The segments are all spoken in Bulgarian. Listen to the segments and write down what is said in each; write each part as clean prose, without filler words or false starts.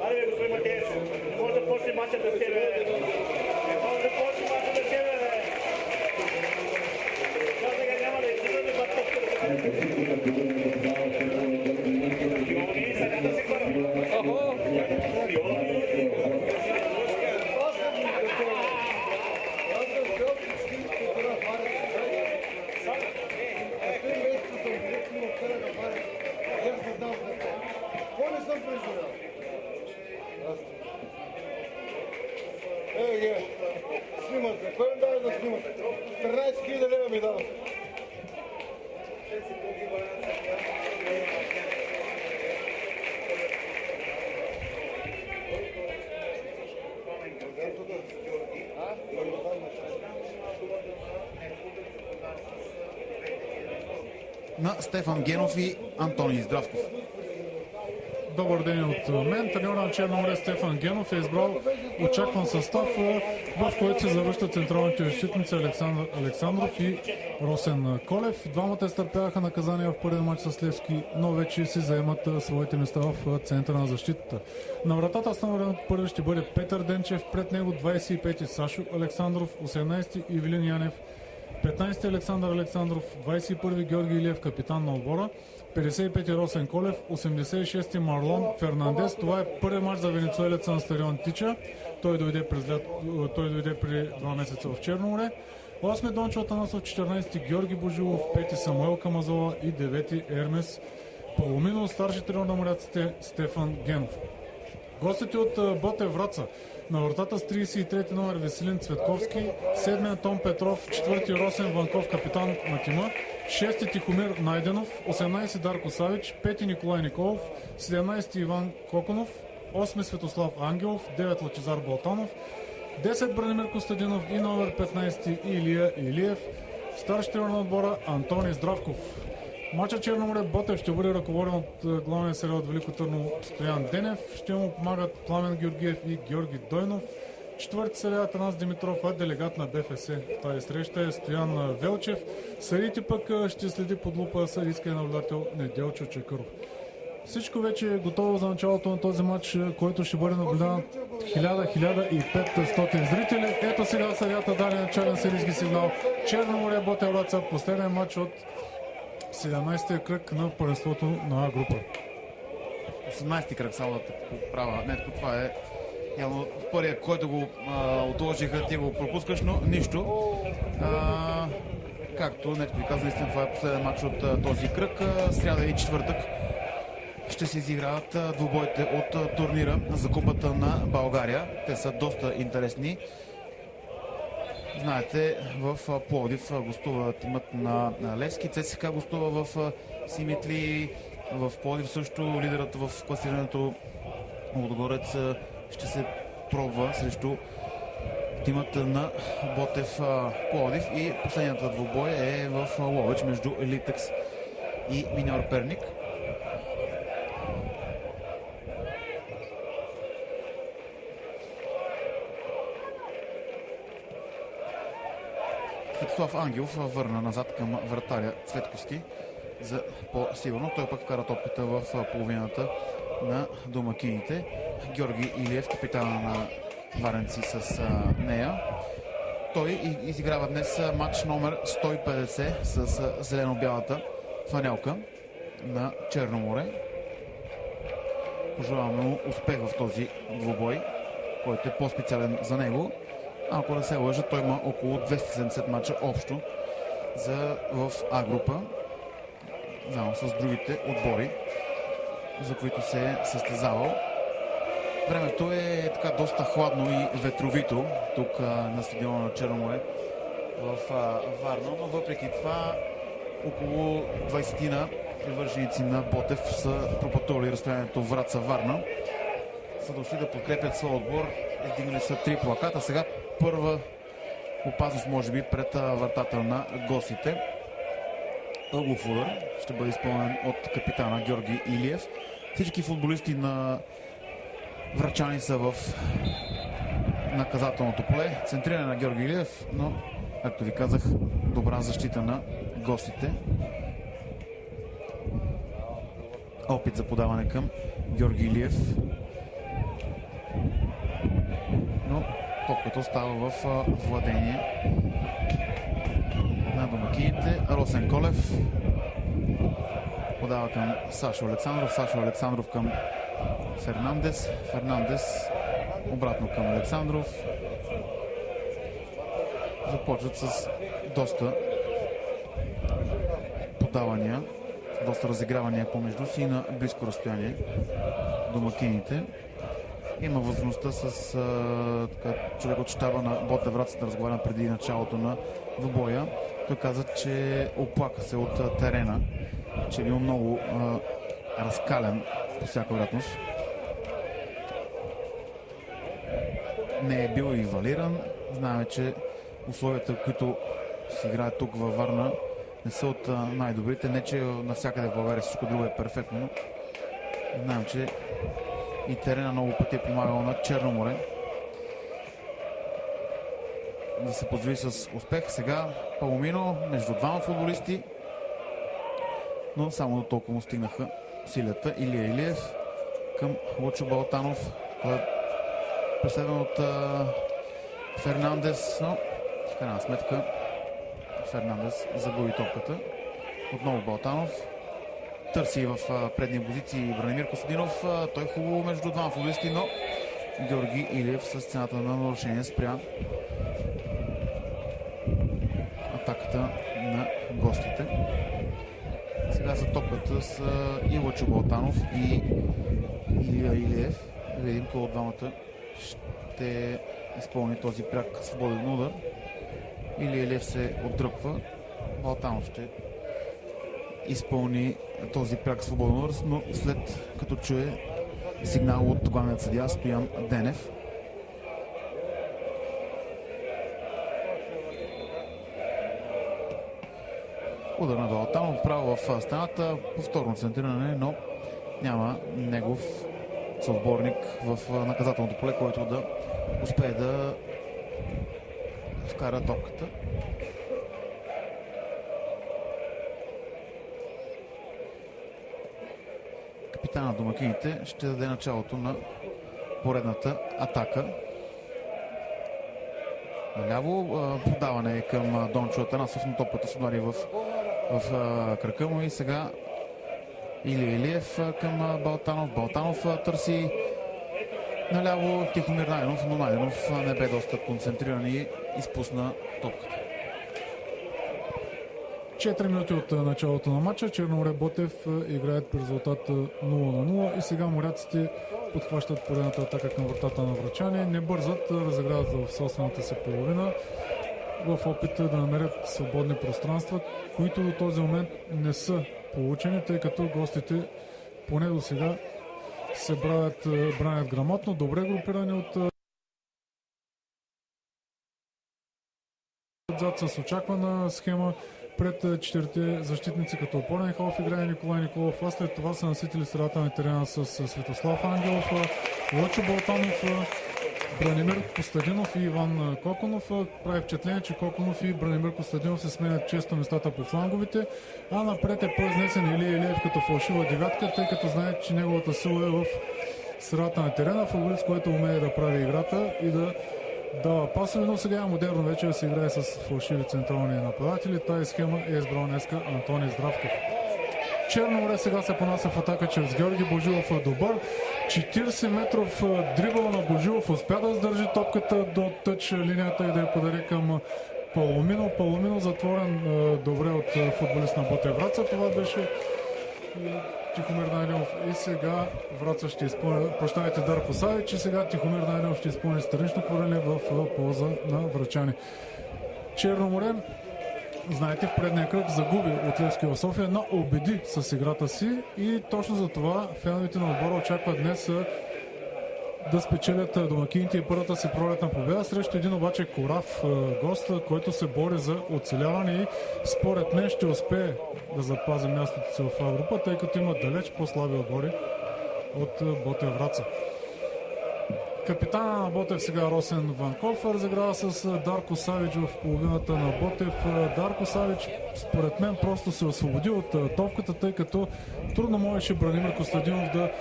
Айде, господин Матеев, не може да почне мача без тебе. Не може да почне мача без тебе. Това сега няма да излизаме батовка да се Йони, сега да се хвърля. Снимате, кой ми даде да снимате? 13 000 лева ми дадат. На Стефан Генов и Антоний Здравков. Добър ден от мен. Треньор на Черно море Стефан Генов е избрал очакван състав, в който се завръщат централните защитници Александър Александров и Росен Колев. Двамата изтърпяха наказания в първия матч с Левски, но вече си заемат своите места в центъра на защитата. На вратата с номер първи ще бъде Петър Денчев, пред него 25-ти Сашо Александров, 18-ти Ивелин Янев, 15-ти Александър Александров, 21-ви Георги Илиев, капитан на отбора, 55-ти Росен Колев, 86-ти Марлон Фернандес. Това е първият мач за венецуелеца на стадион Тича. Той дойде при 2 месеца в Черно море. 8-ми Дончо Атанасов, 14-ти Георги Божилов, 5-ти Самуел Камазола и 9-ти Ермес Паломино. Старши треньор на моряците Стефан Генов. Гостите от Ботев Враца. На вратата с 33-ти номер Веселин Цветковски, 7-ми Антон Петров, 4-ти Росен Ванков, капитан на тима, 6-ти Тихомир Найденов, 18-ти Дарко Савич, 5-ти Николай Николов, 17-ти Иван Коконов, 8-ми Светослав Ангелов, 9 Лачезар Балтанов, 10 Бранимир Костадинов и номер 15 Илия Илиев. Старши треньор на отбора Антоний Здравков. Мачът Черно море Ботев ще бъде ръководен от главния сериал от Велико Търново Стоян Денев. Ще му помагат Пламен Георгиев и Георги Дойнов. Четвърти сериал Атанас Димитров, а делегат на БФС в тази среща е Стоян Велчев. Съдиите пък ще следи под лупа съдийския наблюдател Неделчо Чекъров. Всичко вече е готово за началото на този матч, който ще бъде наблюдан 1000-1500 зрители. Ето сега съдията даде начален серийски сигнал. Черно море Ботев Враца, последен матч от 17-тия кръг на първенството на група. 18-ти кръг, само да те поправя. Нетко, това е явно първият, който го отложиха, ти го пропускаш, но нищо. Както Нетко ви каза, наистина това е последен матч от този кръг. Сряда и четвъртък ще се изиграват двубойте от турнира за Купата на България. Те са доста интересни. Знаете, в Пловдив гостува тимът на Левски, ЦСКА гостува в Симитли, в Пловдив също лидерът в класирането Лудогорец ще се пробва срещу тимът на Ботев Пловдив и последният двубой е в Ловеч между Литекс и Миньор Перник. Светослав Ангелов върна назад към вратаря Цветковски за по-сигурно. Той пък вкара топката в половината на домакините. Георги Илиев, капитана на Варенци с нея. Той изиграва днес матч номер 150 с зелено-бялата фанелка на Черно море. Пожелаваме му успех в този двубой, който е по-специален за него. Ако не се лъжа, той има около 270 мача общо в А група, заедно с другите отбори, за които се е състезавал. Времето е така доста хладно и ветровито тук на стадиона на Черно море в Варна, но въпреки това около 20-тина привърженици на Ботев са пропътували разстоянието Враца-Варна. Са дошли да подкрепят своя отбор. Издигнали са 3 плаката. Сега първа опасност може би пред вратата на гостите. Ъглов удар ще бъде изпълнен от капитана Георги Илиев. Всички футболисти на врачани са в наказателното поле. Центриране на Георги Илиев, но, както ви казах, добра защита на гостите. Опит за подаване към Георги Илиев. топката остава в владение на домакините. Росен Колев подава към Сашо Александров. Сашо Александров към Фернандес. Фернандес обратно към Александров. Започват с доста подавания, доста разигравания помежду си на близко разстояние домакините. Има възможността с човек от щаба на Ботев Враца да разговаря преди началото на двубоя. Той каза, че оплака се от терена, че е бил много разкален по всяка вероятност. Не е бил инвалиран. Знаем, че условията, които се играят тук във Варна, не са от най-добрите. Не, че навсякъде в България всичко друго е перфектно, но знаем, че и терена много пъти е помагал на Черно море да се поздрави с успех. Сега Паломино между двама футболисти, но само до толкова му стигнаха усилията. Илия Илиев към Лъчо Балтанов, който е преследван от Фернандес, но в крайна сметка Фернандес загуби топката. Отново Балтанов търси в предни позиции Бранимир Костадинов. Той е хубаво между двама футболисти, но Георги Илиев с цената на нарушение спря атаката на гостите. Сега за топката с и Лъчо Балтанов и Илия Илиев. Да видим кой от двамата ще изпълни този пряк свободен удар. Илия Илиев се отдръпва. Балтанов ще изпълни този пряк свободен удар, но след като чуе сигнал от главният съдия Стоян Денев. Удар на Балтанов право в стената, повторно центриране, но няма негов съотборник в наказателното поле, който да успее да вкара топката. Капитана на домакините ще даде началото на поредната атака. Наляво подаване към Дончо Атанасов, но топката се удари в крака му и сега Илия Илиев към Балтанов. Балтанов търси наляво Тихомир Найденов, но Найденов не бе доста концентриран и изпусна топката. 4 минути от началото на матча. Черно море Ботев играят при резултат 0-0 и сега моряците подхващат поредната атака към вратата на Врачани. Не бързат, разиграват в собствената си половина в опита да намерят свободни пространства, които до този момент не са получени, тъй като гостите поне до сега се бранят грамотно, добре групирани от отзад с очаквана схема пред четирите защитници, като опорен халф играе Николай Николов, а след това са наситили средата на терена с Светослав Ангелов, Лъчо Балтанов, Бранимир Костадинов и Иван Коконов. Прави впечатление, че Коконов и Бранимир Костадинов се сменят често местата по фланговите, а напред е по-изнесен Илия Илиев като фалшива девятка, тъй като знае, че неговата сила е в средата на терена, футболист, който умее да прави играта и да дава пасове, но сега е модерно вече да се играе с фалшиви централни нападатели. Тази схема е избрал днеска Антони Здравков. Черно море сега се понася в атака чрез Георги Божилов. Добър 40 метров дрибъл на Божилов. Успя да сдържи топката до тъч линията и да я подари към Паломино. Паломино затворен добре от футболист на Ботев Враца. Това беше Тихомир Найденов и сега Враца ще изпълни, Дарко Савич, и сега Тихомир Найденов ще изпълни странично хвърляне в полза на врачани. Черно море, знаете, в предния кръг загуби от Левски в София, но убеди с играта си и точно за това феновете на отбора очакват днес да спечелят домакините и първата си пролетна победа срещу един обаче корав гост, който се бори за оцеляване и според мен ще успее да запази мястото си в А група, тъй като има далеч по-слаби отбори от Ботев Враца. Капитана на Ботев сега Росен Ванков разиграва с Дарко Савич в половината на Ботев. Дарко Савич според мен просто се освободи от топката, тъй като трудно можеше Бранимир Костадинов да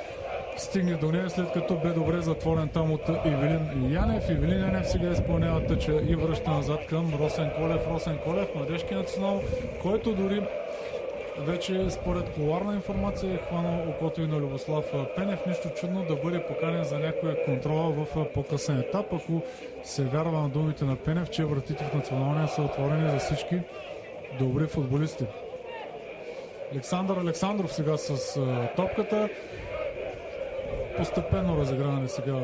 стигне до нея, след като бе добре затворен там от Ивелин Янев. Ивелин Янев сега изпълнява тъча и връща назад към Росен Колев. Росен Колев, младежки национал, който дори вече според коларна информация е хванал окото и на Любослав Пенев. Нищо чудно да бъде поканен за някоя контрола в по-късен етап, ако се вярва на думите на Пенев, че вратите в националния са отворени за всички добри футболисти. Александър Александров сега с топката. Постепенно разиграване сега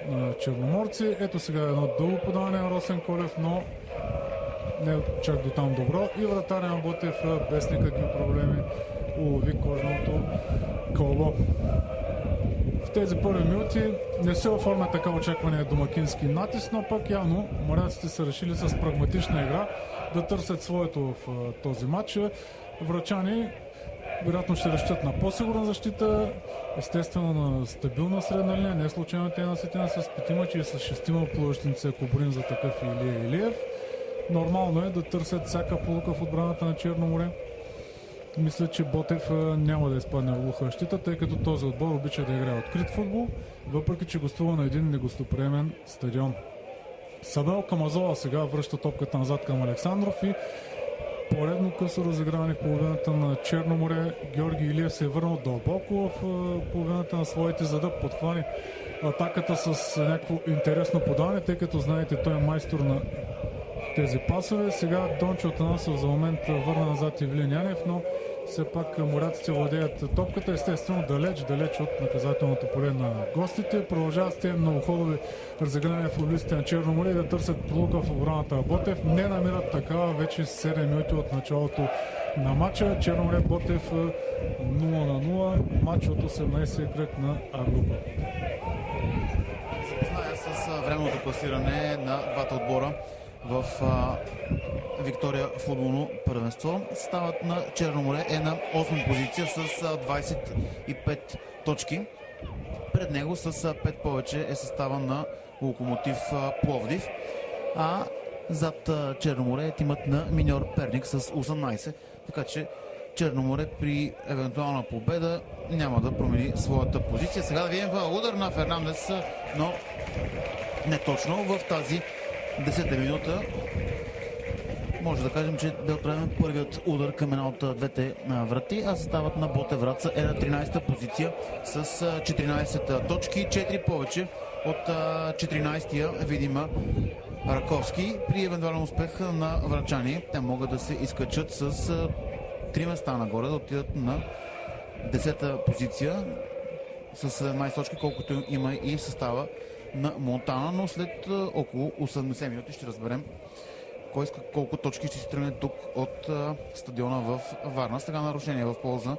на черноморци. Ето сега едно дълго подаване на Росен Колев, но не чак до там добро. И вратаря на Ботев без никакви проблеми улови кожното кълбо. В тези първи минути не се оформя така очаквания домакински натиск, но пък явно моряците са решили с прагматична игра да търсят своето в този матч. Врачани вероятно ще разчитат на по-сигурна защита, естествено на стабилна средна линия. Не е случайно те насетина с петима, че и с шестима плуващица, ако борим за такъв Илия Илиев. Нормално е да търсят всяка полука в отбраната на Черно море. Мисля, че Ботев няма да изпадне в глуха щита, тъй като този отбор обича да играе открит футбол, въпреки че гостува на един негостоприемен стадион. Сабел Камазола сега връща топката назад към Александров и поредно късо разиграване в половината на Черно море. Георги Илиев се е върнал дълбоко в половината на своите, за да подхване атаката с някакво интересно подаване, тъй като знаете, той е майстор на тези пасове. Сега Дончо Атанасов за момент върна назад Ивелин Янев, но все пак моряците владеят топката, естествено далеч от наказателното поле на гостите. Продължават с тези многоходови разиграния футболистите на Черно море да търсят пролука в отбраната Ботев. Не намират такава вече 7 минути от началото на матча. Черно море Ботев 0-0, матч от 18 кръг на А група. Зная с временното класиране на двата отбора в Виктория футболно първенство. Съставът на Черно море е на 8 позиция с 25 точки. Пред него с 5 повече е състава на Локомотив Пловдив. А зад Черно море е тимът на Миньор Перник с 18. Така че Черно море при евентуална победа няма да промени своята позиция. Сега да видим удар на Фернандес, но не точно в тази 10-та минута. Може да кажем, че бе отправен първият удар към една от двете врати, а съставът на Ботев Враца е на 13-та позиция с 14 точки, 4 повече от 14-тия видима Раковски. При евентуален успех на врачани, те могат да се изкачат с 3 места нагоре, да отидат на 10-та позиция с 17 точки, колкото има и състава на Монтана, но след около 80 минути ще разберем кой иска колко точки ще се тръгне тук от стадиона в Варна. Сега нарушение в полза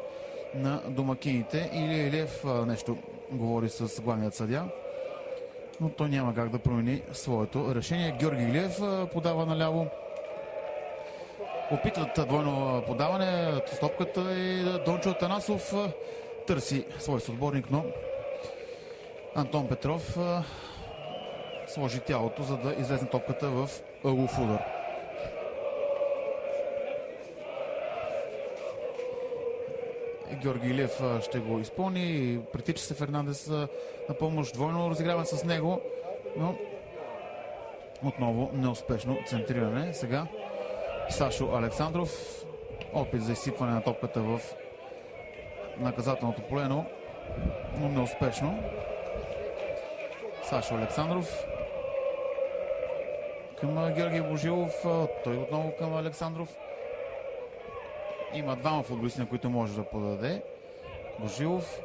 на домакините. Илия Илиев нещо говори с главният съдия, но той няма как да промени своето решение. Георги Илиев подава наляво. Опитват двойно подаване с топката и Дончо Атанасов търси свой съотборник, но Антон Петров сложи тялото, за да излезне топката в ъглов удар. Георги Илиев ще го изпълни. Притича се Фернандес на помощ. Двойно разиграване с него, но отново неуспешно центриране. Сега Сашо Александров. Опит за изсипване на топката в наказателното поле, но неуспешно. Сашо Александров към Георги Божилов. Той отново към Александров. Има двама футболисти, на които може да подаде. Божилов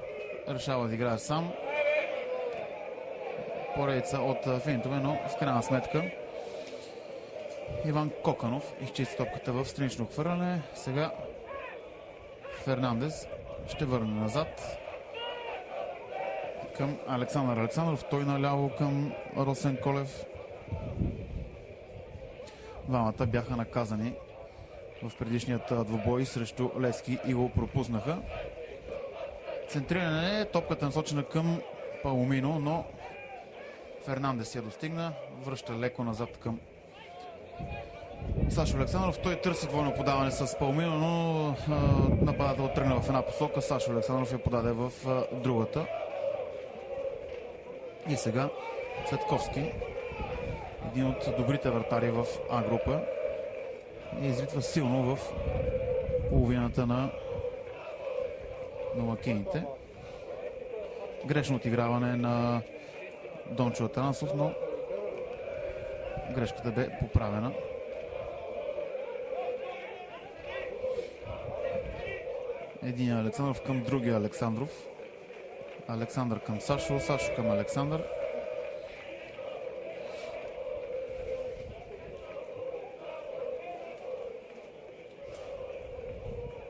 решава да играе сам. Поредица от финтове, но в крайна сметка Иван Коканов изчисти топката в странично хвърляне. Сега Фернандес ще върне назад към Александър Александров. Той наляво към Росен Колев. Двамата бяха наказани в предишният двубой срещу Левски и го пропуснаха. Центриране, топката насочена към Паломино, но Фернандес я достигна. Връща леко назад към Сашо Александров. Той търси двойно подаване с Паломино, но нападател тръгна в една посока. Сашо Александров я подаде в другата. И сега Цветковски, един от добрите вратари в А група, и изритва силно в половината на домакините. Грешно отиграване на Дончо Атанасов, но грешката бе поправена. Един Александров към другия Александров. Александър към Сашо, Сашо към Александър.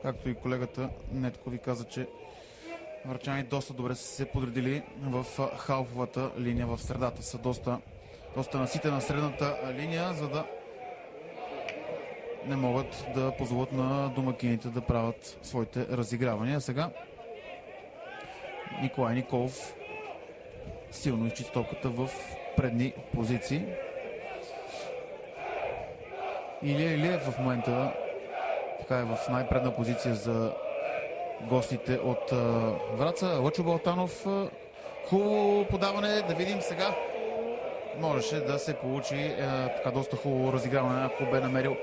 Както и колегата Нетко ви каза, че врачани доста добре са се подредили в халфовата линия. В средата са доста наситена средната линия, за да не могат да позволят на домакините да правят своите разигравания. Сега Николай Николов силно изчисти топката в предни позиции. Илия Илиев в момента така е в най-предна позиция за гостите от Враца. Лъчо Балтанов, хубаво подаване, да видим сега. Можеше да се получи така доста хубаво разиграване, ако бе намерил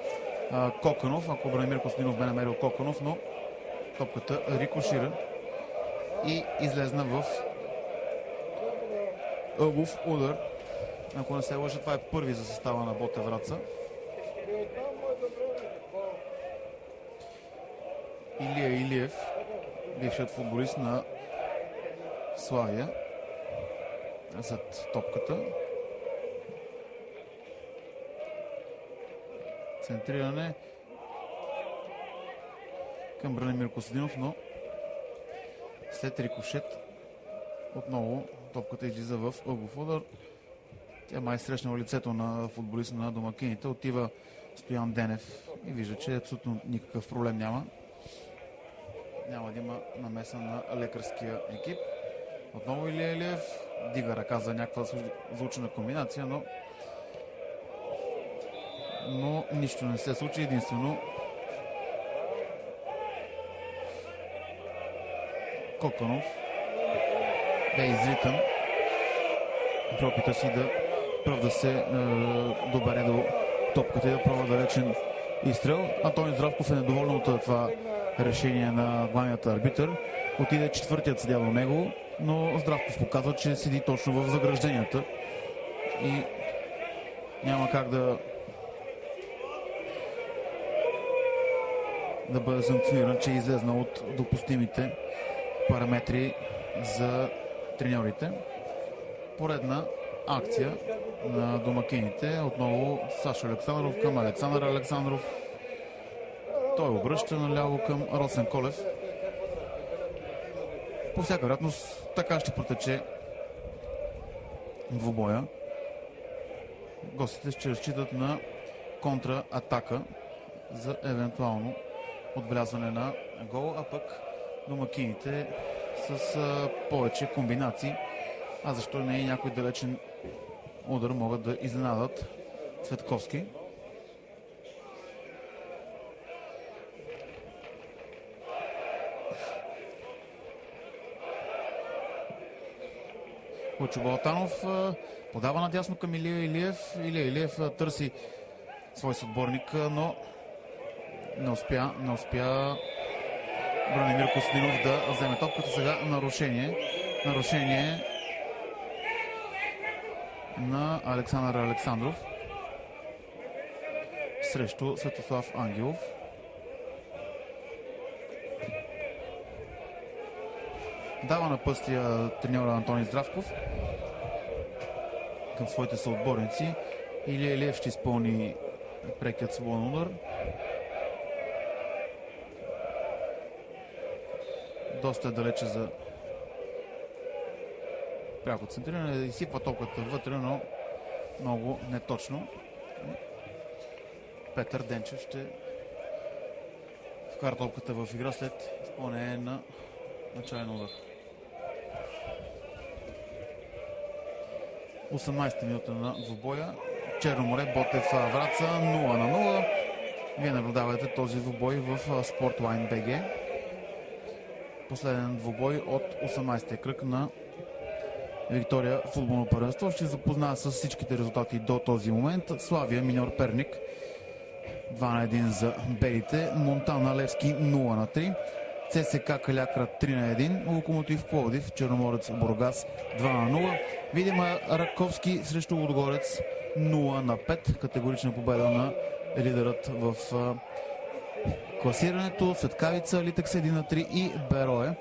Коканов, ако Бранимир Костадинов бе намерил Коканов, но топката рикошира и излезна в ъгов удар. Ако не се лъжа, това е първи за състава на Ботев Враца. Илия Илиев, бившият футболист на Славия, зад топката. Центриране към Бранимир Костадинов, но след рикошет отново топката излиза в ъгов удар. Тя май срещнала лицето на футболист на домакините. Отива Стоян Денев и вижда, че абсолютно никакъв проблем няма. Няма да има намеса на лекарския екип. Отново Илия Илиев дига ръка за някаква звучна комбинация, но нищо не се случи. Единствено Коканов бе изритан в опита си да се добере до топката и да пробва далечен изстрел. Антони Здравков е недоволен от това решение на главният арбитър. Отиде четвъртият съдия до него, но Здравков показва, че седи точно в загражденията и няма как да бъде санкциониран, че е излезнал от допустимите параметри за треньорите. Поредна акция на домакините. Отново Сашо Александров към Александър Александров. Той обръща наляво към Росен Колев. По всяка вероятност така ще протече двубоя. Гостите ще разчитат на контратака за евентуално отбелязване на гол, а пък домакините с повече комбинации, а защо не и някой далечен удар могат да изненадат Цветковски. Лъчо Балтанов подава надясно към Илия Илиев. Илия Илиев търси свой съотборник, но не успя Бранимир Костадинов да вземе топката. Сега нарушение на Александър Александров срещу Светослав Ангелов. Дава напъстия треньора Антони Здравков към своите съотборници. Илия Илиев ще изпълни прекият свободен удар. Доста е далече за пряко центриране. Изсипва топката вътре, но много неточно. Петър Денчев ще вкара топката в игра след изпълнение на начален удар. 18-та минута на двубоя. Черноморе Ботев Враца 0-0. Вие наблюдавате този двубой в Sportline BG. Последен двубой от 18-тия кръг на Виктория футболно първенство. Ще запозная с всичките резултати до този момент. Славия миньор Перник 2-1 за белите. Монтана Левски 0-3. ЦСК Калякра 3-1. Локомотив Пловдив Черноморец Бургас 2-0. Видима Раковски срещу Лудогорец 0-5. Категорична победа на лидерът в класирането. Светкавица Литекс 1-3 и Берое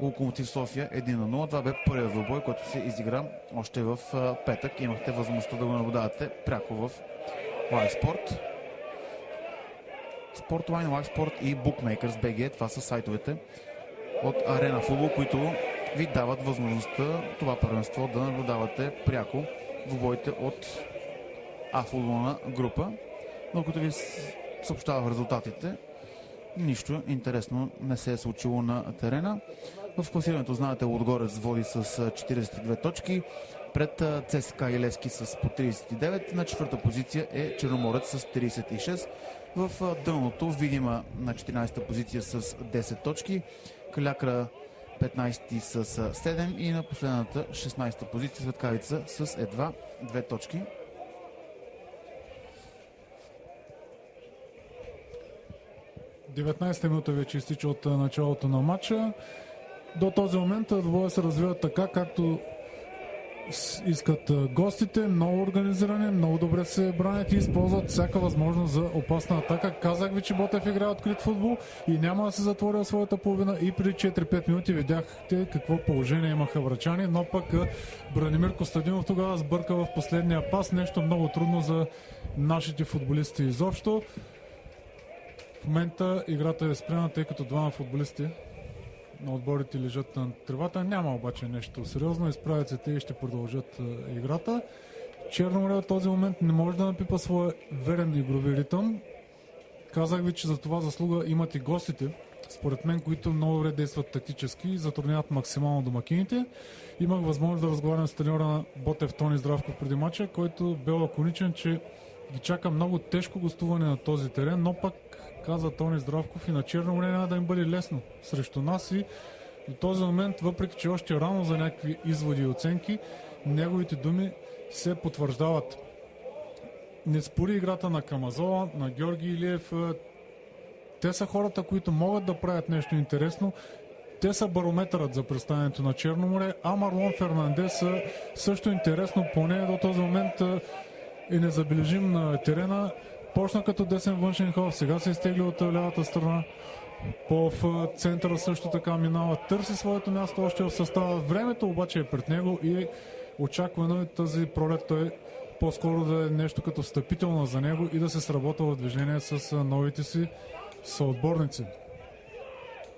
Локомотив София 1-0. Това бе първият двубой, който се изигра още в петък. Имахте възможността да го наблюдавате пряко в LiveSport. Sportline, LiveSport и Bookmakers BG. Това са сайтовете от Арена Футбол, които ви дават възможността това първенство да наблюдавате пряко двубоите от футболна група. Но като ви съобщавах резултатите, нищо интересно не се е случило на терена. В класирането, знаете, Лудогорец води с 42 точки. Пред ЦСКА и Левски с по 39. На четвърта позиция е Черноморец с 36. В дъното Видима на 14-та позиция с 10 точки. Калякра 15 с 7 и на последната 16-та позиция Светкавица с едва 2 точки. Деветнадесета минута вече изтича от началото на матча. До този момент двобоя се развиват така, както искат гостите. Много организирани, много добре се бранят и използват всяка възможност за опасна атака. Казах ви, че Ботев играе открит футбол и няма да се затвори в своята половина. И преди 4-5 минути видяхте какво положение имаха врачани, но пък Бранимир Костадинов тогава сбърка в последния пас. Нещо много трудно за нашите футболисти изобщо. В момента играта е спряна, тъй като двама футболисти на отборите лежат на тревата. Няма обаче нещо сериозно. Изправят се те и ще продължат играта. Черно море в този момент не може да напипа своя верен игрови ритъм. Казах ви, че за това заслуга имат и гостите, според мен, които много добре действат тактически и затрудняват максимално домакините. Имах възможност да разговарям с треньора на Ботев Тони Здравков преди мача, който бе лаконичен, че ги чака много тежко гостуване на този терен, но пък каза Тони Здравков, и на Черно море няма да им бъде лесно срещу нас и до този момент, въпреки че още рано за някакви изводи и оценки, неговите думи се потвърждават. Не спори играта на Камазола, на Георги Илиев. Те са хората, които могат да правят нещо интересно. Те са барометърът за представянето на Черно море, а Марлон Фернандес също интересно, поне до този момент е незабележим на терена. Почна като десен външен ход, сега се изтегли от лявата страна. В центъра също така минава, търси своето място още в състава. Времето обаче е пред него и очаквано е тази пролет той по-скоро да е нещо като встъпителна за него и да се сработва в движение с новите си съотборници.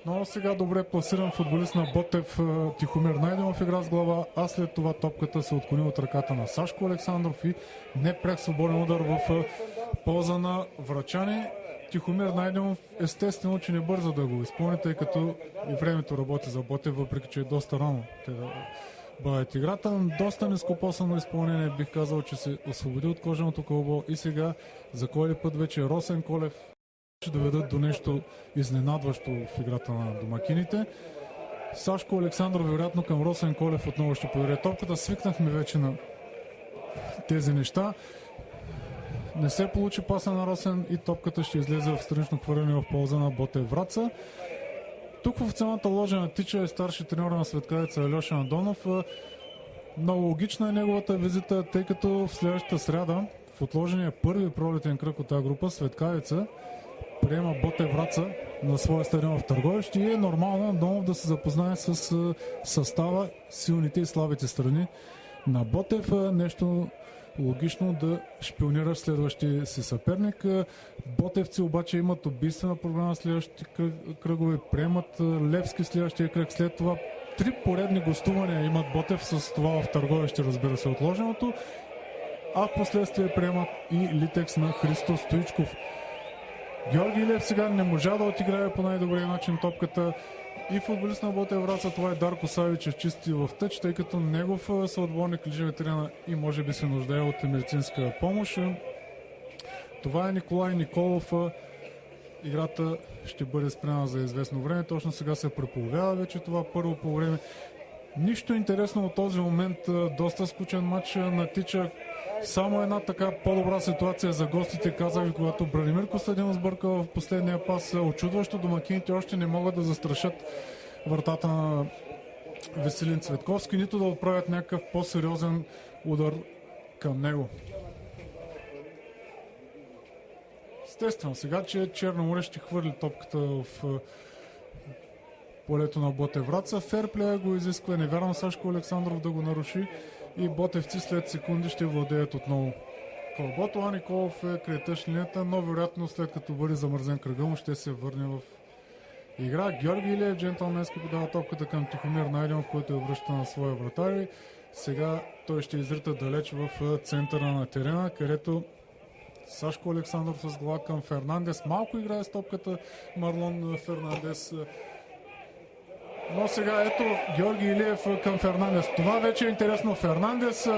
Но сега добре пласиран футболист на Ботев Тихомир Найденов игра с глава, а след това топката се отклони от ръката на Сашко Александров и непряк свободен удар в полза на врачани. Тихомир Найденов естествено, че не бърза да го изпълни, тъй като и времето работи за Ботев, въпреки че е доста рано те да бъдат играта. Доста нескопосано изпълнение, бих казал, че се освободи от кожаното кълбо и сега за кой ли път вече Росен Колев ще доведат до нещо изненадващо в играта на домакините. Сашко Александров вероятно към Росен Колев отново ще подаде топката. Свикнахме вече на тези неща. Не се получи паса на Росен и топката ще излезе в странично хвърляне в полза на Ботев Враца. Тук в официалната ложа на Тича е старши треньор на Светкавица Алеша Андонов. Много логична е неговата визита, тъй като в следващата сряда в отложения първи пролетен кръг от тази група Светкавица приема Ботев Враца на своя стадион в Търговище и е нормално Андонов да се запознае с състава, силните и слабите страни на Ботев. Нещо логично да шпионираш следващия си съперник. Ботевци обаче имат убийствена програма в следващите кръгове, приемат Левски в следващия кръг. След това 3 поредни гостувания имат Ботев, с това в Търговище, разбира се, отложеното, а в последствие приемат и Литекс на Христо Стоичков. Георги Илиев сега не можа да отиграе по най-добрия начин топката и футболист на Ботев Враца, това е Дарко Савичев, чисти в тъч, тъй като негов съотборник лежи ветерина и може би се нуждае от медицинска помощ. Това е Николай Николов. Играта ще бъде спряна за известно време. Точно сега се преполовява вече това първо по време. Нищо интересно от този момент. Доста скучен матч на Тича. Само една така по-добра ситуация за гостите, казах ви, когато Бранимир Костадинов сбърка в последния пас. Очудващо домакините още не могат да застрашат вратата на Веселин Цветковски, нито да отправят някакъв по-сериозен удар към него. Естествено, сега, че Черноморе ще хвърли топката в полето на Ботев Враца. Ферплея го изисква. Не вярвам Сашко Александров да го наруши и ботевци след секунди ще владеят отново кълбото. А Николов е край тъж линията, но вероятно след като бъде замързен кръга му ще се върне в игра. Георги Илиев джентълменски подава топката към Тихомир Найденов, който е връща на своя вратар. Сега той ще изрита далеч в центъра на терена, където Сашко Александров с глава към Фернандес. Малко играе с топката Марлон Фернандес. Но сега ето Георги Илиев към Фернандес. Това вече е интересно. Фернандес.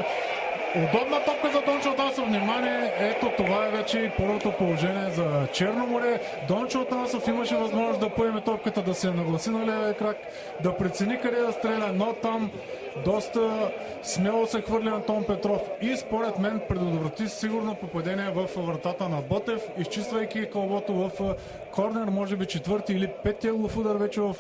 Удобна топка за Дончо Атанасов. Внимание, ето това е вече и първото положение за Черноморе. Дончо Атанасов имаше възможност да поеме топката, да се нагласи на левия крак, да прецени къде да стреля, но там доста смело се хвърли Антон Петров и според мен предотврати сигурно попадение в вратата на Ботев, изчиствайки кълбото в корнер, може би четвърти или пети ъглов удар вече в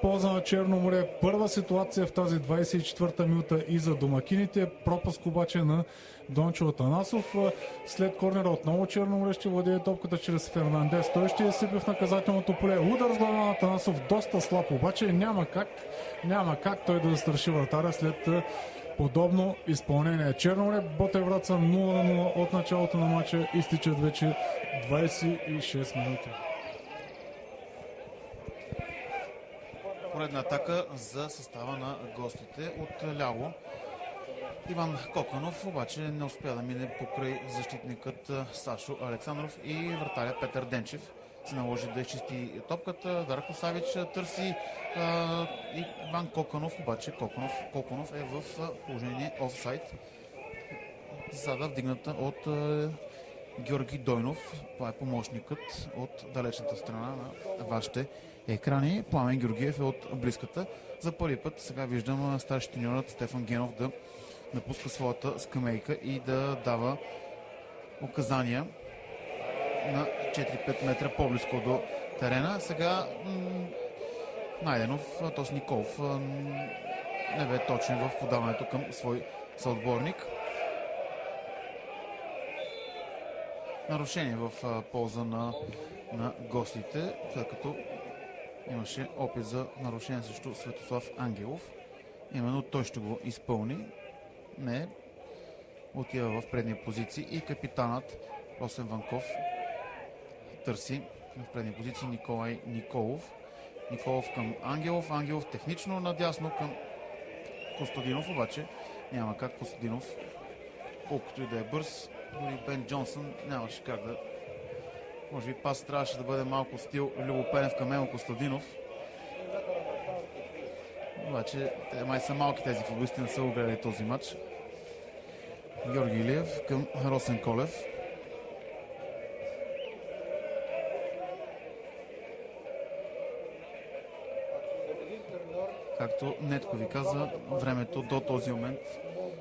полза на Черноморе. Първа ситуация в тази 24-та минута и за домакините. Пропуск обаче на Дончо Атанасов. След корнера отново Черноморе ще владее топката чрез Фернандес. Той ще я сипе в наказателното поле. Удар с глава на Атанасов, доста слаб, обаче няма как той да застраши вратаря след подобно изпълнение. Черноморе Ботев Враца 0-0 от началото на матча, изтичат вече 26 минути. Поредна атака за състава на гостите от ляво. Иван Коканов обаче не успя да мине покрай защитникът Сашо Александров и вратаря Петър Денчев се наложи да изчисти топката. Дарко Савич търси и Иван Коканов, обаче Коканов е в положение офсайд. Засада вдигната от Георги Дойнов. Това е помощникът от далечната страна на вашите екрани. Пламен Георгиев е от близката. За първи път сега виждам старши треньорът Стефан Генов да напуска своята скамейка и да дава указания на 4-5 метра по-близко до терена. Сега Найденов, т.е. Николов, не бе точен в подаването към свой съотборник. Нарушение в полза на гостите, след като имаше опит за нарушение срещу Светослав Ангелов. Именно той ще го изпълни. Не, отива в предни позиции и капитанът Росен Ванков търси в предни позиции Николай Николов. Николов към Ангелов. Ангелов технично надясно към Костадинов, обаче няма как Костадинов, колкото и да е бърз, дори Бен Джонсън нямаше как да. Може би пас трябваше да бъде малко стил Любо Пенев към Емо Костадинов. Обаче те май са малки тези футболисти, не са огледали този матч. Георги Илиев към Росен Колев. Както Нетко ви каза, времето до този момент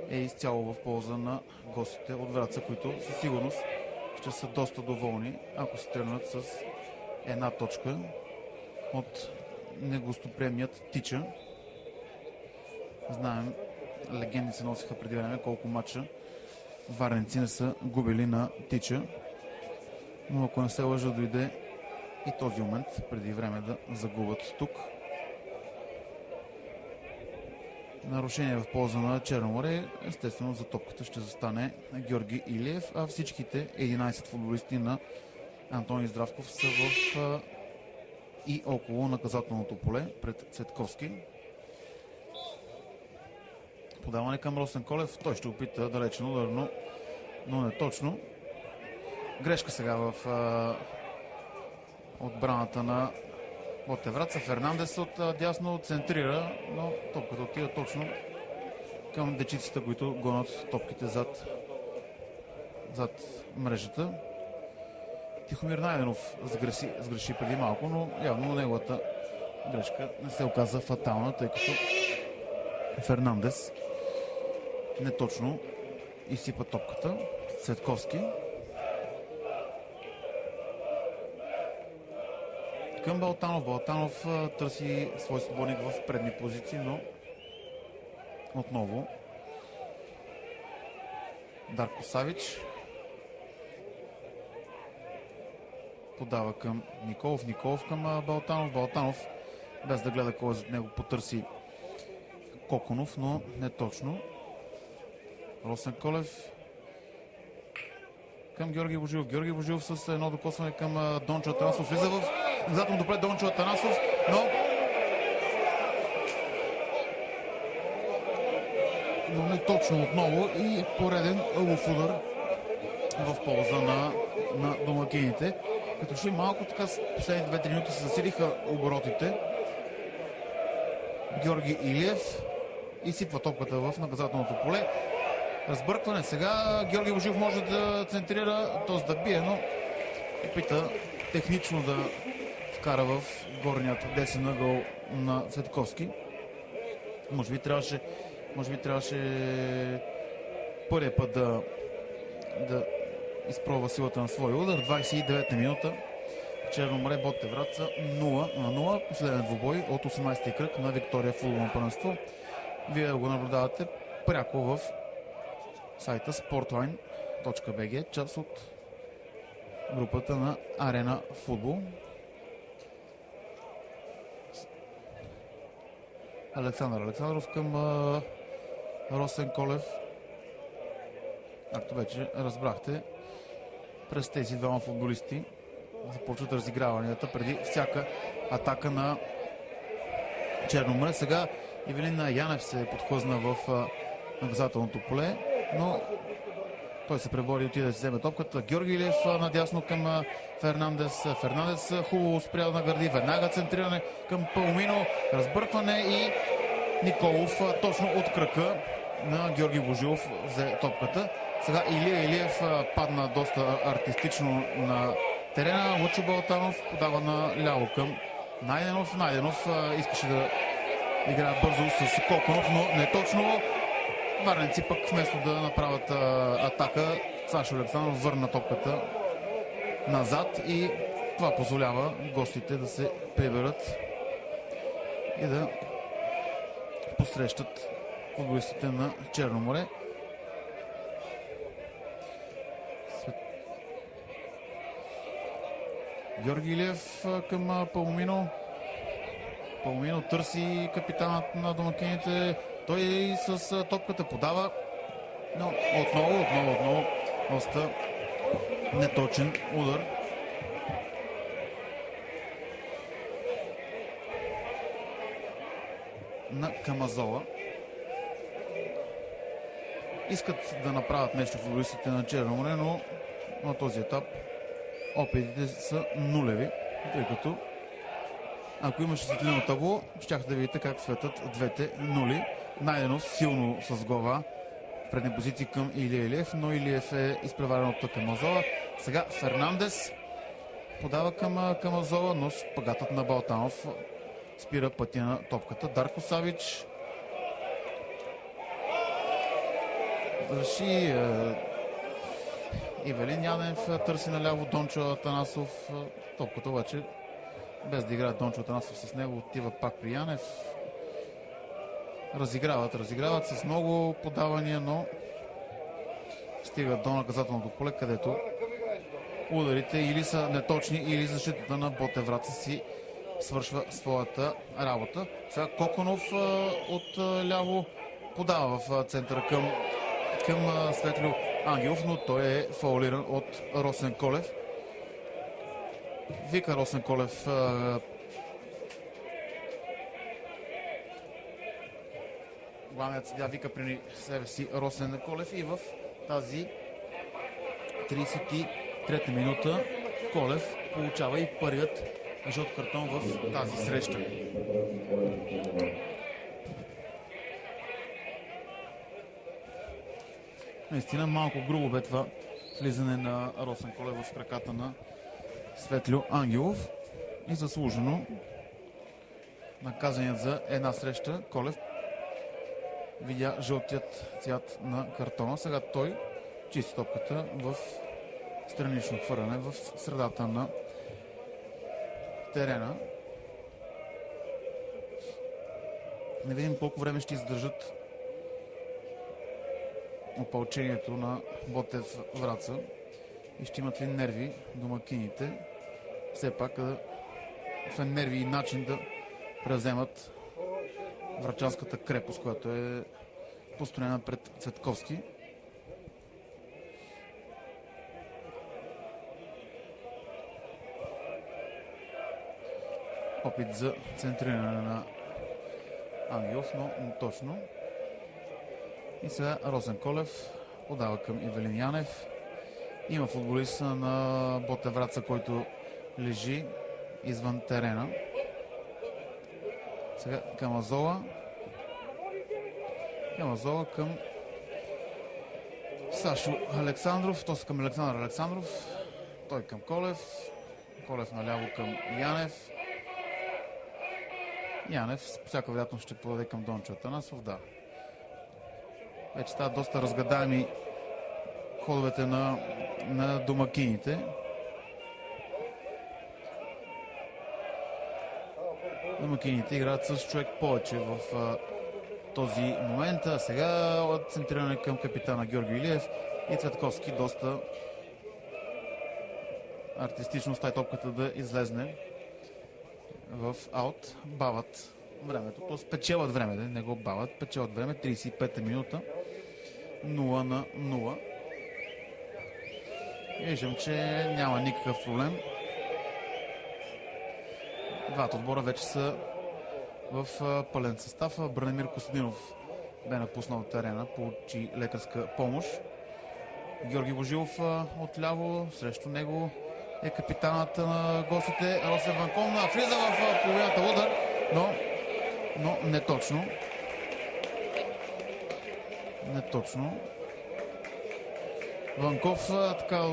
е изцяло в полза на гостите от Враца, които със сигурност ще са доста доволни, ако се тръгнат с една точка от негостоприемният Тича. Знаем, легенди се носиха преди време колко матча варненци не са губили на Тича. Но ако не се лъжа, дойде и този момент преди време да загубят тук. Нарушение в полза на Черноморе. Естествено за топката ще застане Георги Илиев, а всичките 11 футболисти на Антони Здравков са в и около наказателното поле пред Цветковски. Подаване към Росен Колев. Той ще опита далечен удар, но не точно. Грешка сега в отбраната на Ботев Враца. Фернандес от дясно центрира, но топката отива точно към дечиците, които гонят топките зад мрежата. Тихомир Найденов сгреши преди малко, но явно неговата грешка не се оказа фатална, тъй като Фернандес. Неточно изсипа топката. Цветковски. Към Балтанов. Балтанов търси свой свободник в предни позиции, но отново Дарко Савич подава към Николов. Николов към Балтанов. Балтанов, без да гледа кой зад него, потърси Коконов, но не точно. Росен Колев към Георги Божилов. Георги Божилов с едно докосване към Дончо Атанасов. Влиза в наказателно добре Дончо Атанасов, но не точно отново и пореден ъгов удар в полза на домакините. Като че малко така с последните 2-3 минути се засилиха оборотите. Георги Илиев изсипва топката в наказателното поле. Разбъркване сега. Георги Божилов може да центрира, т.е. да бие, но опита технично да вкара в горният десен ъгъл на Цветковски. Може би трябваше първият път да изпробва силата на своя удар. 29-та минута. Черноморе Ботевраца 0-0. Последен двубой от 18-ти кръг на Виктория футболно първенство. Вие го наблюдавате пряко в сайта sportline.bg, част от групата на Арена Футбол. Александър Александров към Росен Колев. Както вече разбрахте, през тези двама футболисти започват разиграванията преди всяка атака на Черноморе. Сега Ивелин Янев се подхлъзна в наказателното поле, но той се пребори и отиде да си вземе топката. Георги Илиев надясно към Фернандес. Фернандес хубаво спря да награди. Веднага центриране към Паумино. Разбъркване и Николов точно от кръка на Георги Божилов взе топката. Сега Илия Илиев падна доста артистично на терена. Лъчо Балтанов подава на ляво към Найденов. Найденов искаше да играе бързо с Коконов, но не точно. Варненци пък вместо да направят атака, Сашо Александров върна топката назад и това позволява гостите да се приберат и да посрещат футболистите на Черноморе. Георги Илиев към Паумино. Паумино търси капитанът на домакините. Той с топката подава, но отново доста неточен удар. На Камазола. Искат да направят нещо футболистите на Черноморе, но на този етап опитите са нулеви, тъй като ако имаше светлино табло, щяхте да видите как светят двете нули. Найденов силно с глава в предни позиции към Илия Илиев, но Илиев е изпреварен от Камазола. Сега Фернандес подава към Камазола, но шпагатът на Балтанов спира пътя на топката. Дарко Савич реши. Ивелин Янев търси наляво Дончо Атанасов. Топката обаче, без да играе Дончо Атанасов с него, отива пак при Янев. Разиграват с много подавания, но стигат до наказателното поле, където ударите или са неточни, или защитата на Ботевраца си свършва своята работа. Сега Коконов от ляво подава в центъра към Светлю Ангелов, но той е фаулиран от Росен Колев. Вика Росен Колев главният съдия вика при себе си Росен Колев и в тази 33-та минута Колев получава и първият жълт картон в тази среща. Наистина малко грубо бе това влизане на Росен Колев в краката на Светлю Ангелов и заслужено наказаният за една среща Колев видя жълтият цвят на картона. Сега той чисти топката в странично хвърляне в средата на терена. Не видим колко време ще издържат опълчението на Ботев Враца и ще имат ли нерви домакините все пак в нерви и начин да превземат врачанската крепост, която е построена пред Цветковски. Опит за центриране на Ангелов, но точно. И сега Росен Колев подава към Ивелин Янев. Има футболист на Ботев Враца, който лежи извън терена. Сега към Азола. Към Сашо Александров. То са към Александър Александров. Той към Колев. Колев наляво към Янев. Янев с всяка вероятност ще подаде към Дончо Атанасов. Да. Вече стават доста разгадаеми ходовете на домакините. Домакините играят с човек повече в този момент. А сега центриране към капитана Георги Илиев и Цветковски доста артистично с топката да излезне в аут. Бават времето, т.е. печелят време, не го бават, печелят време. 35-та минута, 0-0. Виждам, че няма никакъв проблем. Двата отбора вече са в пълен състав. Бранимир Костадинов бе напуснал терена, получи лекарска помощ. Георги Божилов отляво, срещу него е капитанът на гостите Росен Ванков. Влиза в половината удар, но не точно. Не точно. Ванков така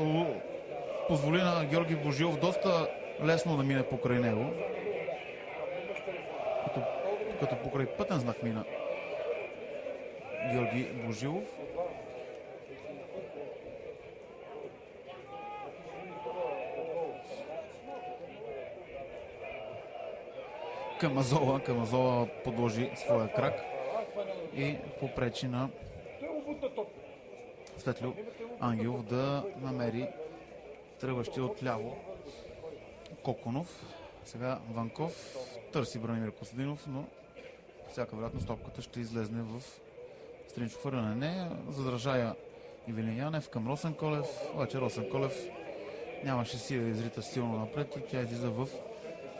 позволи на Георги Божилов доста лесно да мине покрай него. Като покрай пътен знак мина Георги Божилов. Камазола подложи своя крак и попречи на Светлю Ангелов да намери тръгващи отляво Коконов. Сега Ванков търси Бранимир Костадинов, но всяка вероятност топката ще излезне в странично хвърляне. Не, задържая Ивелин Янев към Росен Колев. Обаче Росен Колев нямаше сила да изрита силно напред и тя излиза в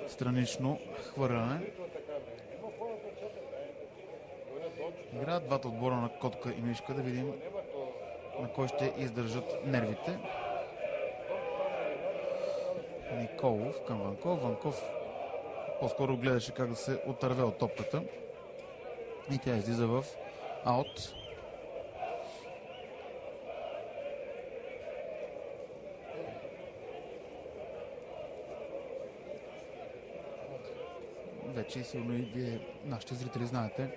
странично хвърляне. Играят двата отбора на Котка и Мишка, да видим на кой ще издържат нервите. Николов към Ванков. Ванков по-скоро гледаше как да се отърве от топката и тя излиза в аут. Вече сигурно и вие, нашите зрители, знаете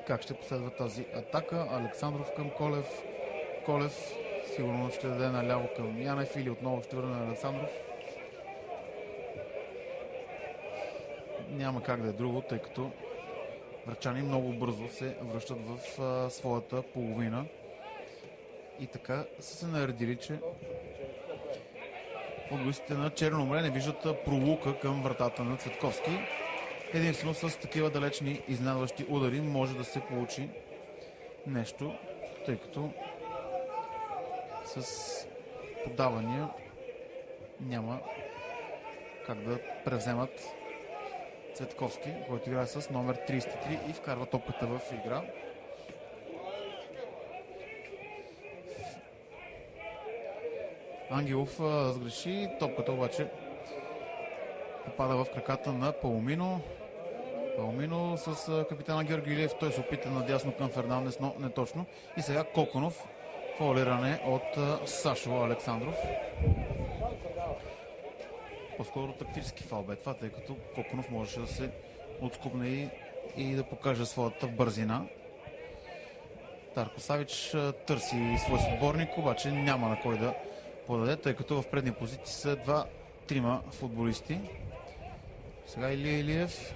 как ще последва тази атака. Александров към Колев. Колев сигурно ще даде наляво към Янев или отново ще върне на Александров. Няма как да е друго, тъй като врачани много бързо се връщат в своята половина. И така са се наредили, че футболистите на Черно море не виждат пролука към вратата на Цветковски. Единствено с такива далечни изненадващи удари може да се получи нещо, тъй като с подавания няма как да превземат Цветковски, който играе с номер 33 и вкарва топката в игра. Ангелов сгреши, топката обаче попада в краката на Паумино. Паумино с капитана Георги Илиев. Той се опита надясно към Фернандес, но не точно. И сега Коконов. Фаулиране от Сашо Александров. По-скоро тактически фаул бе това, тъй като Коконов можеше да се отскубне и да покаже своята бързина. Дарко Савич търси свой съотборник, обаче няма на кой да подаде, тъй като в предни позиции са 2-3 футболисти. Сега Илия Илиев.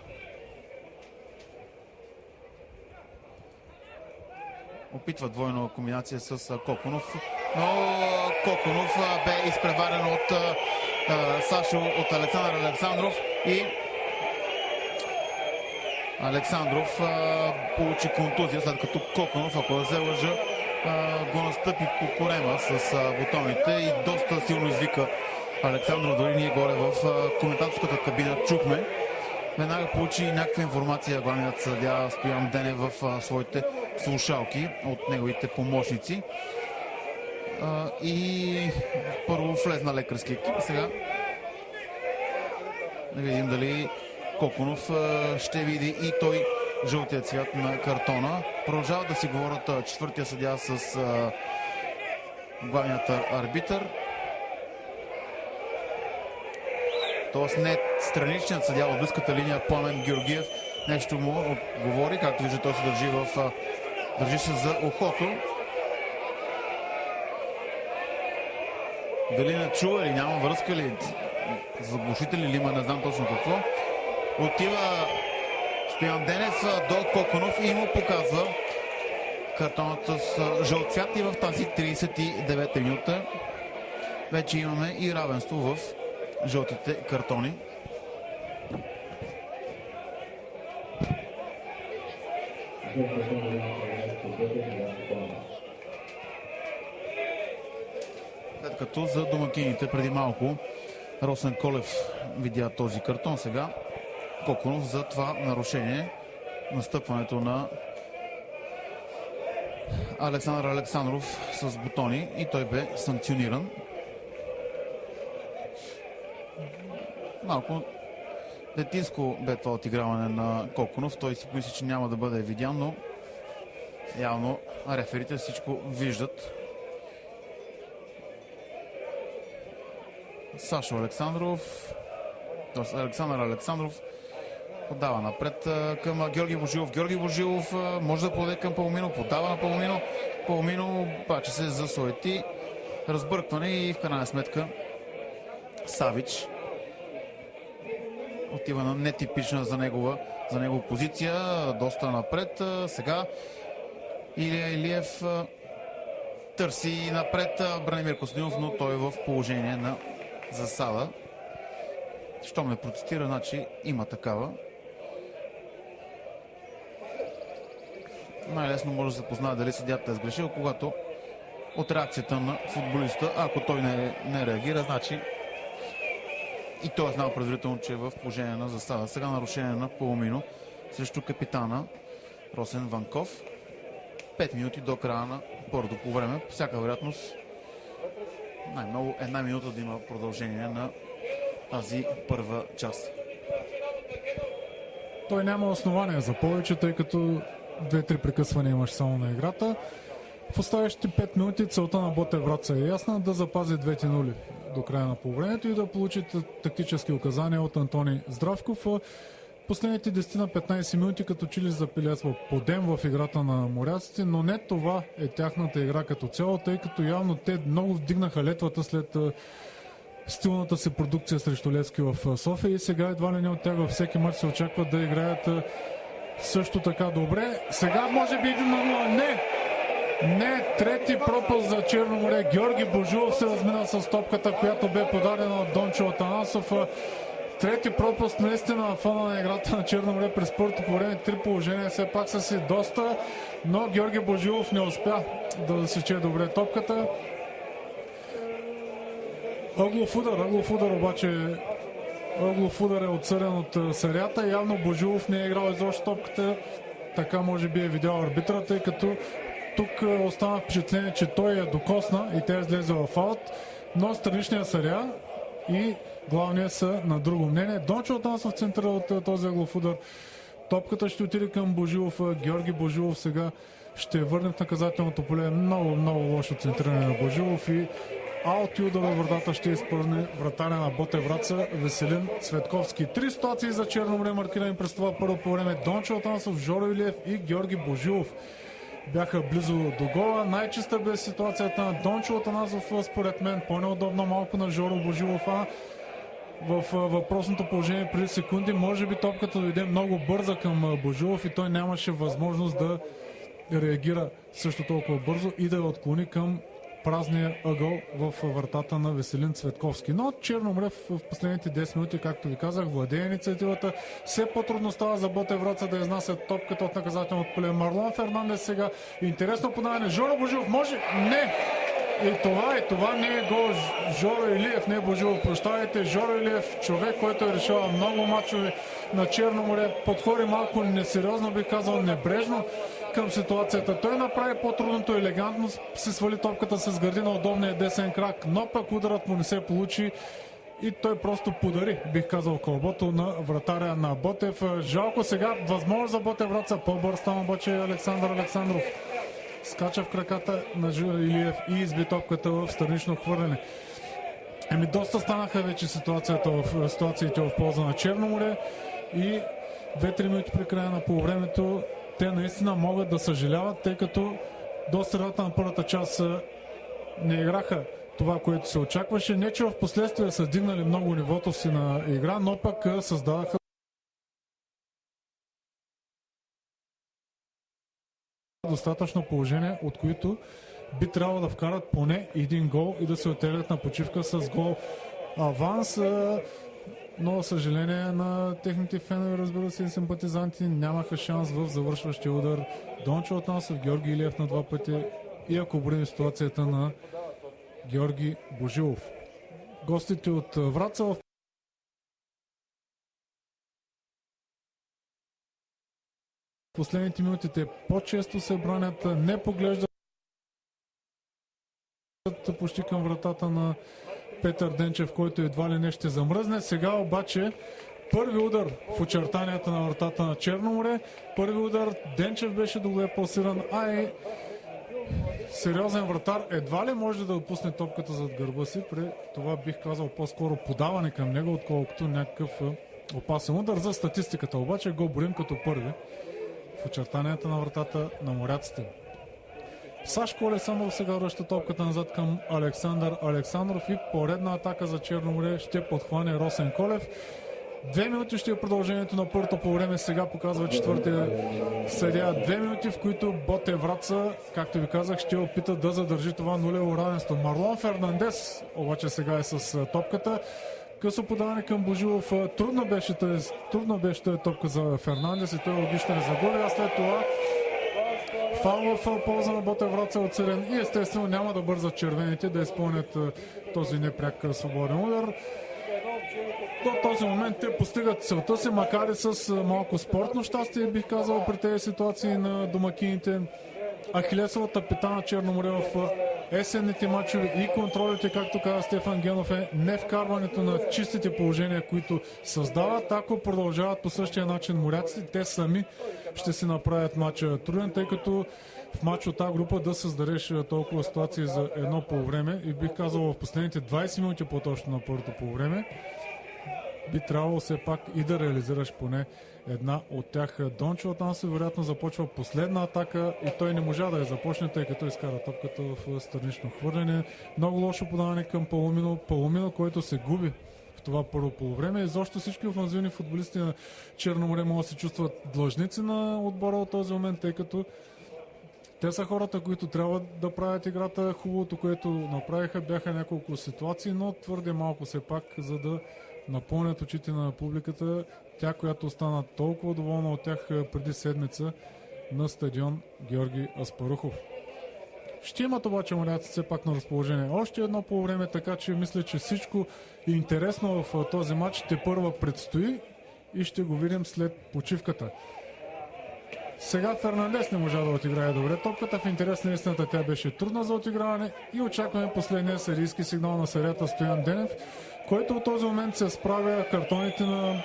Опитва двойна комбинация с Коконов, но Коконов бе изпреварен от Сашо, от Александър Александров и Александров получи контузия, след като Коконов, ако да се лъжа, го настъпи по корема с бутоните и доста силно извика Александров. Дори ние горе в коментаторската кабина чухме. Веднага получи някаква информация главният съдия Стоян Денев в своите слушалки от неговите помощници. И първо влезна лекарски екип. Сега да видим дали Коконов ще види и той жълтия цвят на картона. Продължават да си говорят четвъртия съдия с главният арбитър. Тоест не страничният съдия от близката линия Пламен Георгиев нещо му говори. Както вижда, той се държи се за ухото. Дали не чува или няма връзка ли, заглушители ли има, не знам точно какво. Отива Стоян Денев до Коконов и му показва картонът с жълт цвят и в тази 39-та минута вече имаме и равенство в жълтите картони. След като за домакините преди малко Росен Колев видя този картон, сега Коконов за това нарушение, настъпването на Александър Александров с бутони, и той бе санкциониран. Малко детинско бе това отиграване на Коконов. Той си помисли, че няма да бъде видян, но явно реферите всичко виждат. Сашо Александров, т.е. Александър Александров подава напред към Георги Божилов. Георги Божилов може да подаде към Паламино, подава на Паламино. Паламино обаче се засуети, разбъркване и в крайна сметка Савич отива на нетипична за него позиция, доста напред. Сега Илия Илиев търси напред Бранимир Костадинов, но той е в положение на засада. Щом не протестира, значи има такава. Най-лесно може да се познае дали съдията е сгрешил, когато от реакцията на футболиста, ако той не реагира, значи и той е знал предварително, че е в положение на засада. Сега нарушение на Паламино срещу капитана Росен Ванков. 5 минути до края на първото по време. По всяка вероятност най-много една минута да има продължение на тази първа част. Той няма основания за повече, тъй като 2-3 прекъсвания имаш само на играта. В оставащите 5 минути целта на Ботев Враца е ясна: да запази 2-0 до края на полувремето и да получи тактически указания от Антони Здравков. Последните 10-15 минути като че ли запилятва подем в играта на моряците, но не това е тяхната игра като цяло, тъй като явно те много вдигнаха летвата след стилната си продукция срещу Левски в София и сега едва ли не от тях във всеки мач се очаква да играят също така добре. Сега може би 1-0. Не, трети пропуск за Черно море. Георги Божилов се размина с топката, която бе подадена от Дончо Атанасов. Трети пропуск наистина в фона на играта на Черно море през първото по време. 3 положения все пак са си доста, но Георги Божилов не успя да засече добре топката. Ъглов удар обаче. Ъглов удар е отсъден от съдията. Явно Божилов не е играл изобщо топката. Така може би е видял арбитъра, тъй като тук остана впечатление, че той я докосна и тя излезе в аут. Но страничният съдия и главният са на друго мнение. Дончо Атанасов центъра от този ъглов удар. Топката ще отиде към Божилов. Георги Божилов сега ще върне в наказателното поле. Много лошо центриране на Божилов и аут и удар от вратата ще изпълни вратаря на Ботев Враца Веселин Цветковски. 3 ситуации за Черно море маркирани през това първо по време. Дончо Атанасов, Жоро Илиев и Георги Божилов. бяха близо до гола. Най-чиста бе ситуацията на Дончо Атанасов, според мен. По-неудобно малко на Жоро Божилов, в въпросното положение преди секунди. Може би топката дойде много бърза към Божилов и той нямаше възможност да реагира също толкова бързо и да я отклони към празния ъгъл в вратата на Веселин Цветковски. Но Черно море в последните 10 минути, както ви казах, владее инициативата. Все по-трудно става за Ботев Враца да изнасят топката от наказателното поле. Марлон Фернандес сега. Интересно подаване. Жоро Божилов може? Не! И това не е гол. Жоро Илиев, не е Божилов. Прощавайте. Жоро Илиев, човек, който е решава много мачове на Черно море. Подходи малко несериозно, бих казал небрежно към ситуацията. Той направи по-трудното, елегантно се свали топката с гърди на удобния десен крак, но пък ударът му не се получи и той просто подари, бих казал, кълбото на вратаря на Ботев. Жалко сега, възможност за Ботев Враца. По-бърз там обаче Александър Александров. Скача в краката на Жоро Илиев и изби топката в странично хвърляне. Доста станаха вече ситуациите в полза на Черно море и 2-3 минути при края на полувремето те наистина могат да съжаляват, тъй като до средата на първата част не играха това, което се очакваше. Не, че в последствие са дигнали много нивото си на игра, но пък създадаха достатъчно положение, от които би трябвало да вкарат поне един гол и да се оттеглят на почивка с гол аванс. Но съжаление на техните фенове, разбира се, и симпатизанти, нямаха шанс в завършващия удар. Дончо Атанасов, Георги Илиев на 2 пъти и ако обърнем ситуацията на Георги Божилов. Гостите от Враца в последните минути те по-често се бранят, не поглеждат почти към вратата на Петър Денчев, който едва ли не ще замръзне. Сега обаче първи удар в очертанията на вратата на Черно море. Първи удар Денчев беше добре пласиран, и сериозен вратар едва ли може да отпусне топката зад гърба си. При това бих казал по-скоро подаване към него, отколкото някакъв опасен удар. За статистиката обаче го борим като първи в очертанията на вратата на моряците. Сашко Александров сега връща топката назад към Александър Александров и поредна атака за Черно море ще подхване Росен Колев. 2 минути ще е продължението на първото по време. Сега показва четвъртия съдия. 2 минути, в които Ботев Враца, както ви казах, ще опита да задържи това нулево равенство. Марлон Фернандес обаче сега е с топката. Късо подаване към Божилов. Трудно беше тази топка за Фернандес и той логично е загуби, а след това фаул в полза на Ботев Враца отсъден и естествено няма да бързат червените да изпълнят този непряк свободен удар. До този момент те постигат целта си, макар и с малко спортно щастие, бих казал, при тези ситуации на домакините. Ахилесовата пета на Черно море в есенните мачове и контролите, както каза Стефан Генов, е не вкарването на чистите положения, които създават. Ако продължават по същия начин моряците, те сами ще си направят матча труден, тъй като в матч от тази група да създадеш толкова ситуации за едно полувреме и бих казал в последните 20 минути по-точно на първото полувреме, би трябвало все пак и да реализираш поне една от тях. Дончо Атанасов вероятно започва последна атака и той не можа да я започне, тъй като изкара топката в странично хвърляне. Много лошо подаване към Паломино, който се губи в това първо полувреме. Изобщо всички офанзивни футболисти на Черно море могат да се чувстват длъжници на отбора от този момент, тъй като те са хората, които трябва да правят играта. Хубавото, което направиха, бяха няколко ситуации, но твърде малко все пак, за да напълнят очите на публиката. Тя, която остана толкова доволна от тях преди седмица на стадион Георги Аспарухов. Ще имат обаче моряците все пак на разположение още едно по време, така че мисля, че всичко интересно в този матч тепърва предстои и ще го видим след почивката. Сега Фернандес не можа да отиграе добре топката. В интерес на истината тя беше трудна за отиграване и очакваме последния серийски сигнал на серията Стоян Денев, който в този момент се справя. Картоните на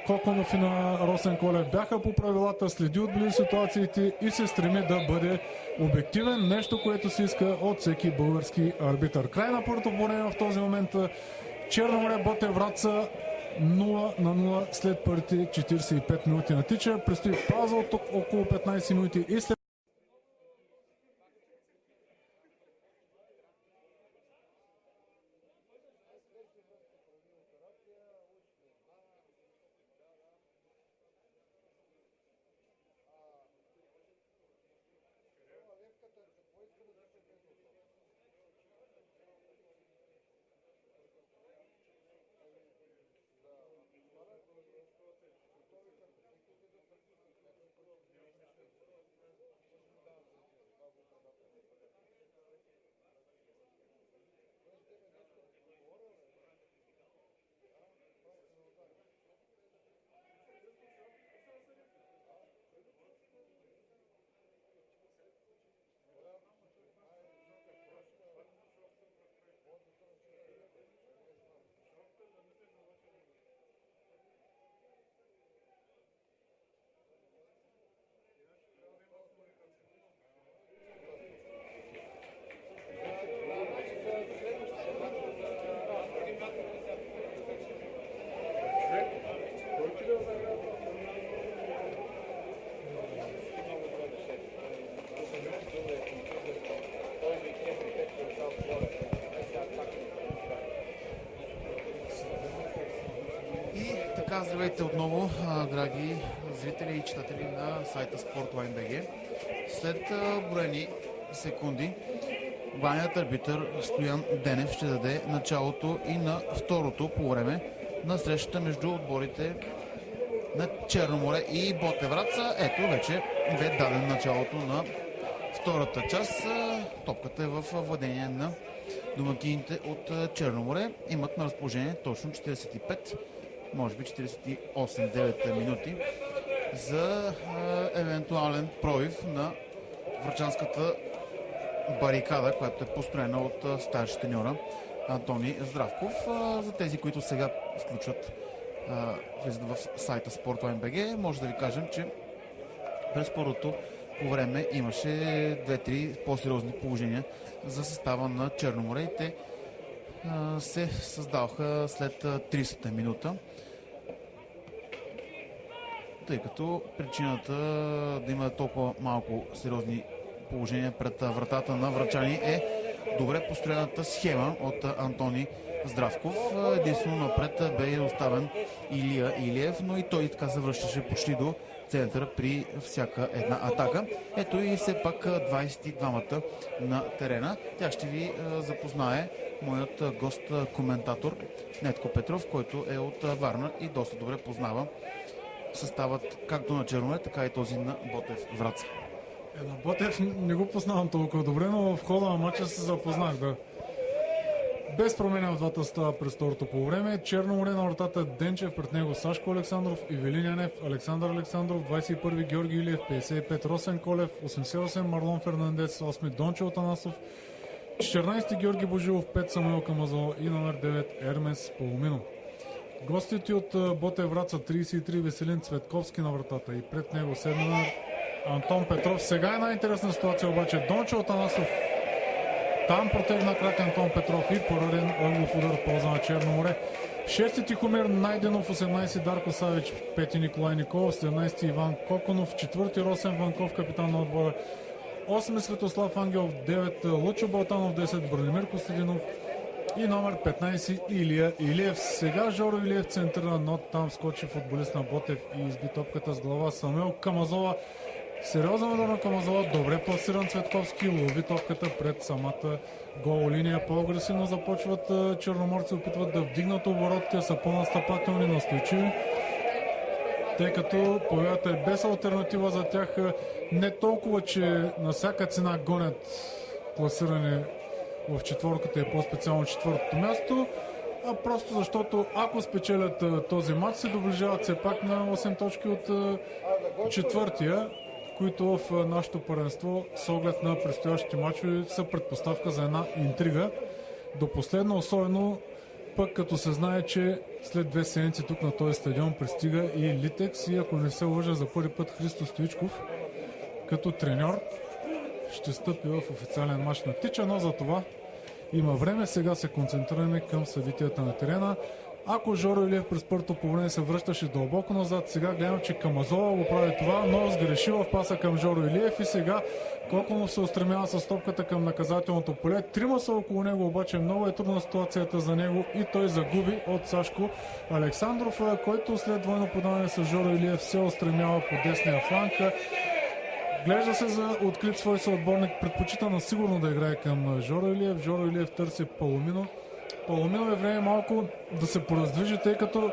Коконов и на Росен Колев бяха по правилата, следи отблизо ситуациите и се стреми да бъде обективен. Нещо, което се иска от всеки български арбитър. Край на първото време в този момент. Черно море Ботев Враца 0-0 след първите 45 минути на тича. Предстои пауза от около 15 минути и след Така, здравейте отново, драги зрители и читатели на сайта Sportline.bg. След броени секунди, главният арбитър Стоян Денев ще даде началото и на второто по време на срещата между отборите на Черноморе и Ботевраца. Ето, вече бе даден началото на втората част. Топката е в владение на домакините от Черноморе. Имат на разположение точно 45, може би 48-9 минути за евентуален пробив на врачанската барикада, която е построена от старши треньора Антони Здравков. За тези, които сега влизат в сайта Sportline.bg, може да ви кажем, че през първото по време имаше 2-3 по-сериозни положения за състава на Черноморе и те се създаваха след 30-та минута, тъй като причината да има толкова малко сериозни положения пред вратата на врачани е добре построената схема от Антони Здравков. Единствено напред бе оставен Илия Илиев, но и той така се връщаше почти до центъра при всяка една атака. Ето и все пак 22-мата на терена. Тя ще ви запознае моят гост-коментатор Нетко Петров, който е от Варна и доста добре познава съставът както на Черноморе, така и този на Ботев Враца. На Ботев не го познавам толкова добре, но в хода на матча се запознах. Да. Без променя в двата става през второто по време. Черноморе на вратата Денчев, пред него Сашко Александров, Ивелин Янев, Александър Александров, 21 Георги Илиев, 55 Росен Колев, 88 Марлон Фернандес, 8 Дончо Атанасов, 14 Георги Божилов, 5 Самуел Камазова и номер 9 Ермес Полумино. Гостите от Ботев Враца 33 Веселин Цветковски на вратата и пред него 7 Антон Петров. Сега е най-интересна ситуация обаче. Дончо Атанасов там протегна крак Антон Петров и пореден ъглов удар в полза на Черноморе. 6 Тихомир Найденов, 18 Дарко Савич, 5 Николай Николов, 17 Иван Коконов, 4 Росен Ванков, капитан на отбора, 8 Светослав Ангелов, 9 Лъчо Балтанов, 10 Бранимир Костадинов и номер 15 Илия Илиев. Сега Жоро Илиев центъра, но там скочи футболист на Ботев и изби топката с глава. Самуел Камазова, сериозен удар на Камазова, добре пласиран Цветковски, лови топката пред самата гол линия. По-агресивно започват черноморци, опитват да вдигнат оборотите, са по-настъпателни, настойчиви, тъй като появата е без алтернатива за тях. Не толкова, че на всяка цена гонят пласиране в четворката и по-специално четвъртото място, а просто защото ако спечелят този матч, се доближават все пак на 8 точки от четвъртия, които в нашето първенство с оглед на предстоящите мачове са предпоставка за една интрига. До последно, особено пък като се знае, че след 2 седмици тук на този стадион пристига и Литекс и, ако не се лъжа, за първи път Христо Стоичков като треньор ще стъпи в официален мач на Тича, но за това има време. Сега се концентрираме към събитията на терена. Ако Жоро Илиев през първото по време се връщаше дълбоко назад, сега гледам, че Камазола го прави това, но сгреши в паса към Жоро Илиев и сега Коконов се устремява с топката към наказателното поле. Трима са около него, обаче много е трудна ситуацията за него и той загуби от Сашко Александров, който след двойно подаване с Жоро Илиев се устремява по десния фланг. Глежда се за открит свой съотборник, предпочита на сигурно да играе към Жоро Илиев. Жоро Илиев търси Паломино. Паломино е време малко да се пораздвижи, тъй като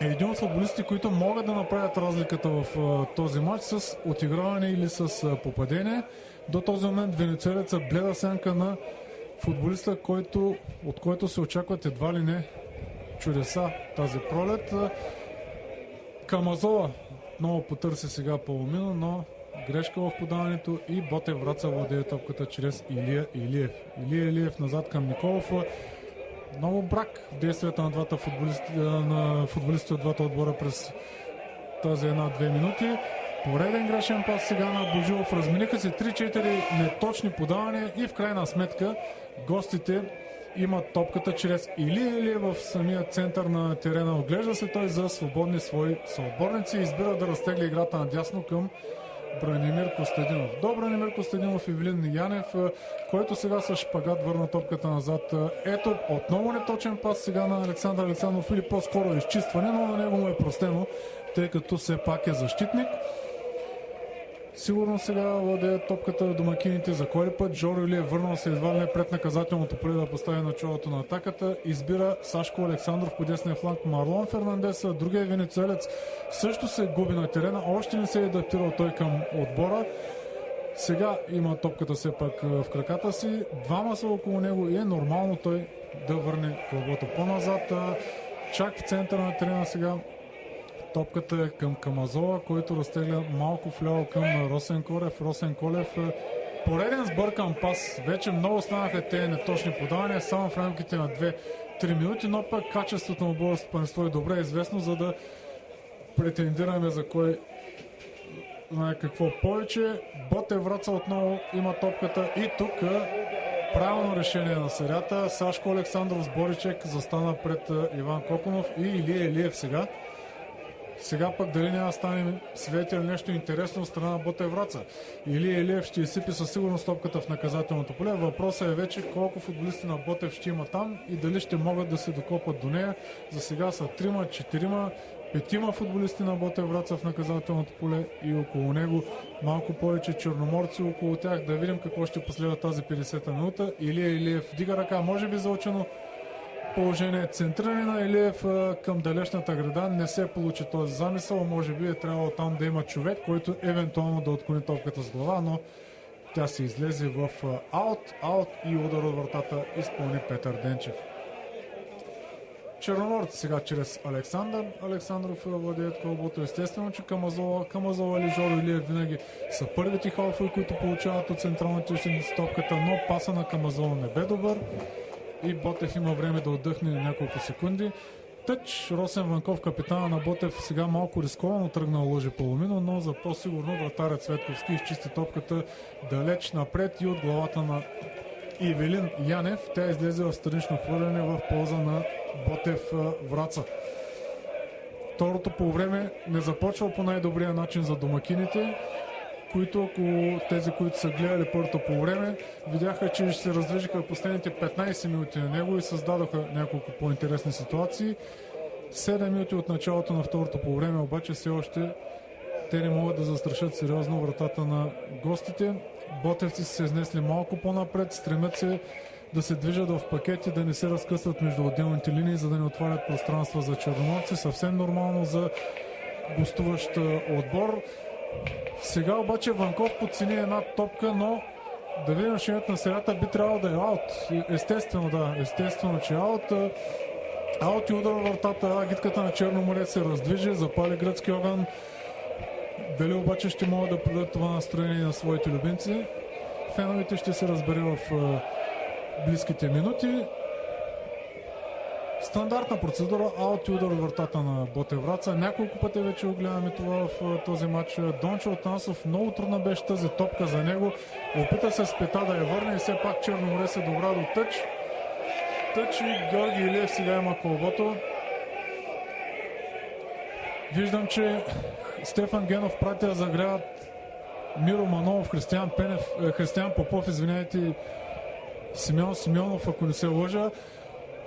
е един от футболистите, които могат да направят разликата в този матч с отиграване или с попадение. До този момент венецуелеца бледа сянка на футболиста, от който се очакват едва ли не чудеса тази пролет. Камазола много потърси сега Паломино, но грешка в подаването и Ботев Враца владее топката чрез Илия Илиев. Илия Илиев назад към Николов. Много брак в действията на двата футболисти от двата отбора през тази 1-2 минути. Пореден грешен пас сега на Божилов. Размениха се 3-4 неточни подавания и в крайна сметка гостите имат топката чрез Илия Илиев в самия център на терена. Оглежда се той за свободни свои съотборници и избира да разтегли играта надясно към Бранимир Костадинов. До Бранимир Костадинов и Ивелин Янев, който сега с шпагат върна топката назад. Ето, отново неточен пас сега на Александър Александров или по-скоро изчистване, но на него му е простено, тъй като все пак е защитник. Сигурно сега владеят топката домакините. За кой път Жоро Илиев върнал се едва ли не пред наказателното поле да постави началото на атаката. Избира Сашко Александров по десния фланг. Марлон Фернандес, другия венецуелец, също се губи на терена. Още не се е адаптирал той към отбора. Сега има топката все пак в краката си. Двама са около него и е нормално той да върне клубото по-назад. Чак в центъра на терена сега топката е към Камазола, който разтегля малко вляво към Росен Колев. Росен Колев, пореден сбъркан пас. Вече много станаха тези неточни подавания, само в рамките на 2-3 минути, но пък качеството на българското първенство е добре известно, за да претендираме за кой знае какво повече. Ботев Враца отново има топката и тук правилно решение на серията. Сашко Александров с Боричек застана пред Иван Коконов и Илия Илиев сега. Сега пък дали няма да стане свидетел нещо интересно от страна на Ботев Враца. Илия Илиев ще изсипи със сигурност топката в наказателното поле. Въпросът е вече колко футболисти на Ботев ще има там и дали ще могат да се докопат до нея. За сега са 3, 4, 5 футболисти на Ботев Враца в наказателното поле и около него малко повече черноморци около тях. Да видим какво ще последва тази 50-та минута. Илия Илиев дига ръка, може би заучено положение. Центриране на Илиев към далечната града. Не се получи този замисъл. Може би е трябвало там да има човек, който евентуално да отклони топката с глава, но тя се излезе в аут и удар от вратата изпълни Петър Денчев. Черноморци сега чрез Александър Александров владеят кълбото. Естествено, че Камазола или Жоро Илиев винаги са първите халфи, които получават от централните защитници топката, но паса на Камазола не бе добър и Ботев има време да отдъхне няколко секунди. Тъч Росен Ванков, капитана на Ботев, сега малко рисковано тръгнал лъжи Паломино, но за по-сигурно вратарят Цветковски изчисти топката далеч напред и от главата на Ивелин Янев. Тя излезе в странично хвърляне в полза на Ботев Враца. Второто по време не започва по най-добрия начин за домакините, които около тези, които са гледали първото по време, видяха, че ще се раздвижиха последните 15 минути на него и създадоха няколко по-интересни ситуации. 7 минути от началото на второто по време, обаче все още те не могат да застрашат сериозно вратата на гостите. Ботевци са се изнесли малко по-напред, стремят се да се движат в пакети, да не се разкъсват между отделните линии, за да не отварят пространства за черноморци. Съвсем нормално за гостуващ отбор. Сега обаче Ванков подцени една топка, но да видим решението на серията, би трябвало да е аут. Естествено, да, естествено, че аут. Аут и удар в вратата, агитката на Черно море се раздвижи, запали гръцки огън. Дали обаче ще могат да предадат това настроение на своите любимци? Феновете ще се разбере в близките минути. Стандартна процедура, аут и удар от вратата на Ботев Враца. Няколко пъти вече огледаме това в този матч. Дончо Атанасов, много трудна беше тази топка за него. Опита се с пета да я върне и все пак Черно море се добра до тъч. Тъч и Георги Илиев сега има колбото. Виждам, че Стефан Генов прати да загряват Миро Манолов, Християн Попов, извиняйте, Симеон Симеонов, ако не се лъжа.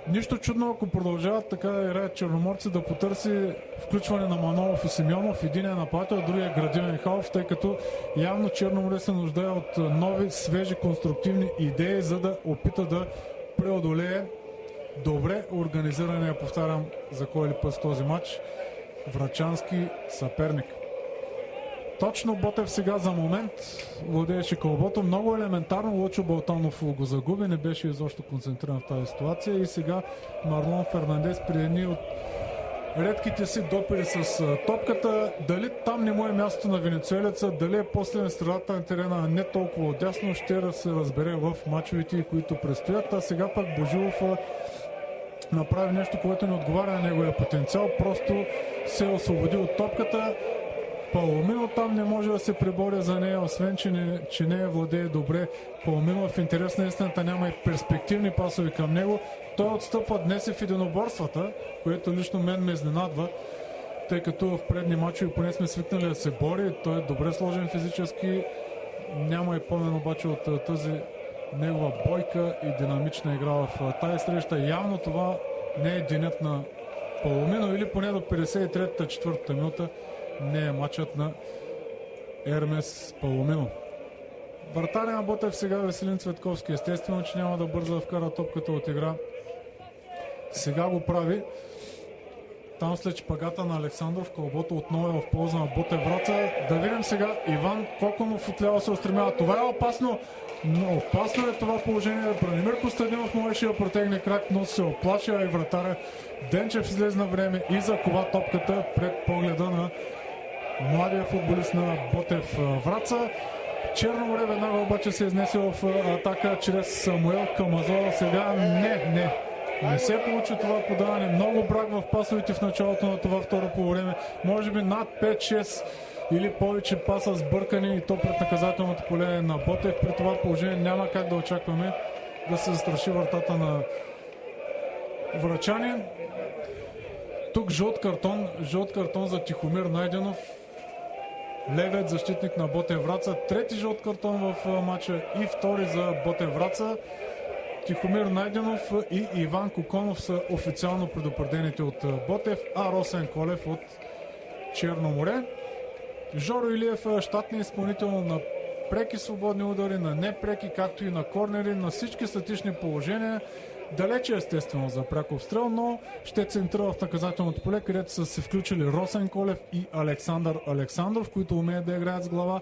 Нищо чудно, ако продължават така да играят черноморци, да потърси включване на Манолов и Симеонов. Един е нападател, другия е Градивен Халов, тъй като явно Черноморе се нуждае от нови, свежи, конструктивни идеи, за да опита да преодолее добре организирания, повтарям за кой ли път този матч, врачански съперник. Точно Ботев сега за момент владееше колбото. Много елементарно Лъчо Балтанов го загуби, не беше изобщо концентриран в тази ситуация и сега Марлон Фернандес при едни от редките си допири с топката. Дали там не му е място на венецуелеца, дали е после на средата на терена, а не толкова отдясно, ще се разбере в мачовете, които предстоят. А сега пък Божилов направи нещо, което не отговаря на неговия потенциал. Просто се освободи от топката. Паломино там не може да се пребори за нея, освен че не я владее добре. Паломино в интерес на истината няма и перспективни пасови към него. Той отстъпва днес и в единоборствата, което лично мен ме изненадва, тъй като в предни мачове поне сме свикнали да се бори. Той е добре сложен физически. Няма и помен обаче от тази негова бойка и динамична игра в тази среща. Явно това не е денят на Паломино или поне до 53-та, 4-та минута не е матчът на Ермес Паломино. Вратаря на Ботев сега Веселин Цветковски. Естествено, че няма да бърза да вкара топката от игра. Сега го прави. Там след шпагата на Александров, колбото отново е в полза на Ботев Враца. Да видим сега Иван Коконов отляво се устремява. Това е опасно. Но опасно е това положение. Бранимир Костадинов можеше да протегне крак, но се оплаши, и вратаря Денчев излезе на време и закова топката пред погледа на младия футболист на Ботев Враца. Черноморе веднага обаче се изнесе в атака чрез Самуел Камазова. Сега не се получи това подаване. Много брак в пасовете в началото на това второ полувреме. Може би над 5-6 или повече паса сбъркани и то пред наказателното поле на Ботев. При това положение няма как да очакваме да се застраши вратата на врачани. Тук жълт картон за Тихомир Найденов. Левият защитник на Ботев Враца. Трети жълт картон в матча и втори за Ботев Враца. Тихомир Найденов и Иван Коконов са официално предупредените от Ботев, а Росен Колев от Черноморе. Жоро Илиев е щатният изпълнител на преки свободни удари, на непреки, както и на корнери, на всички статични положения. Далече естествено за пряк обстрел, но ще центрира в наказателното поле, където са се включили Росен Колев и Александър Александров, които умеят да играят с глава.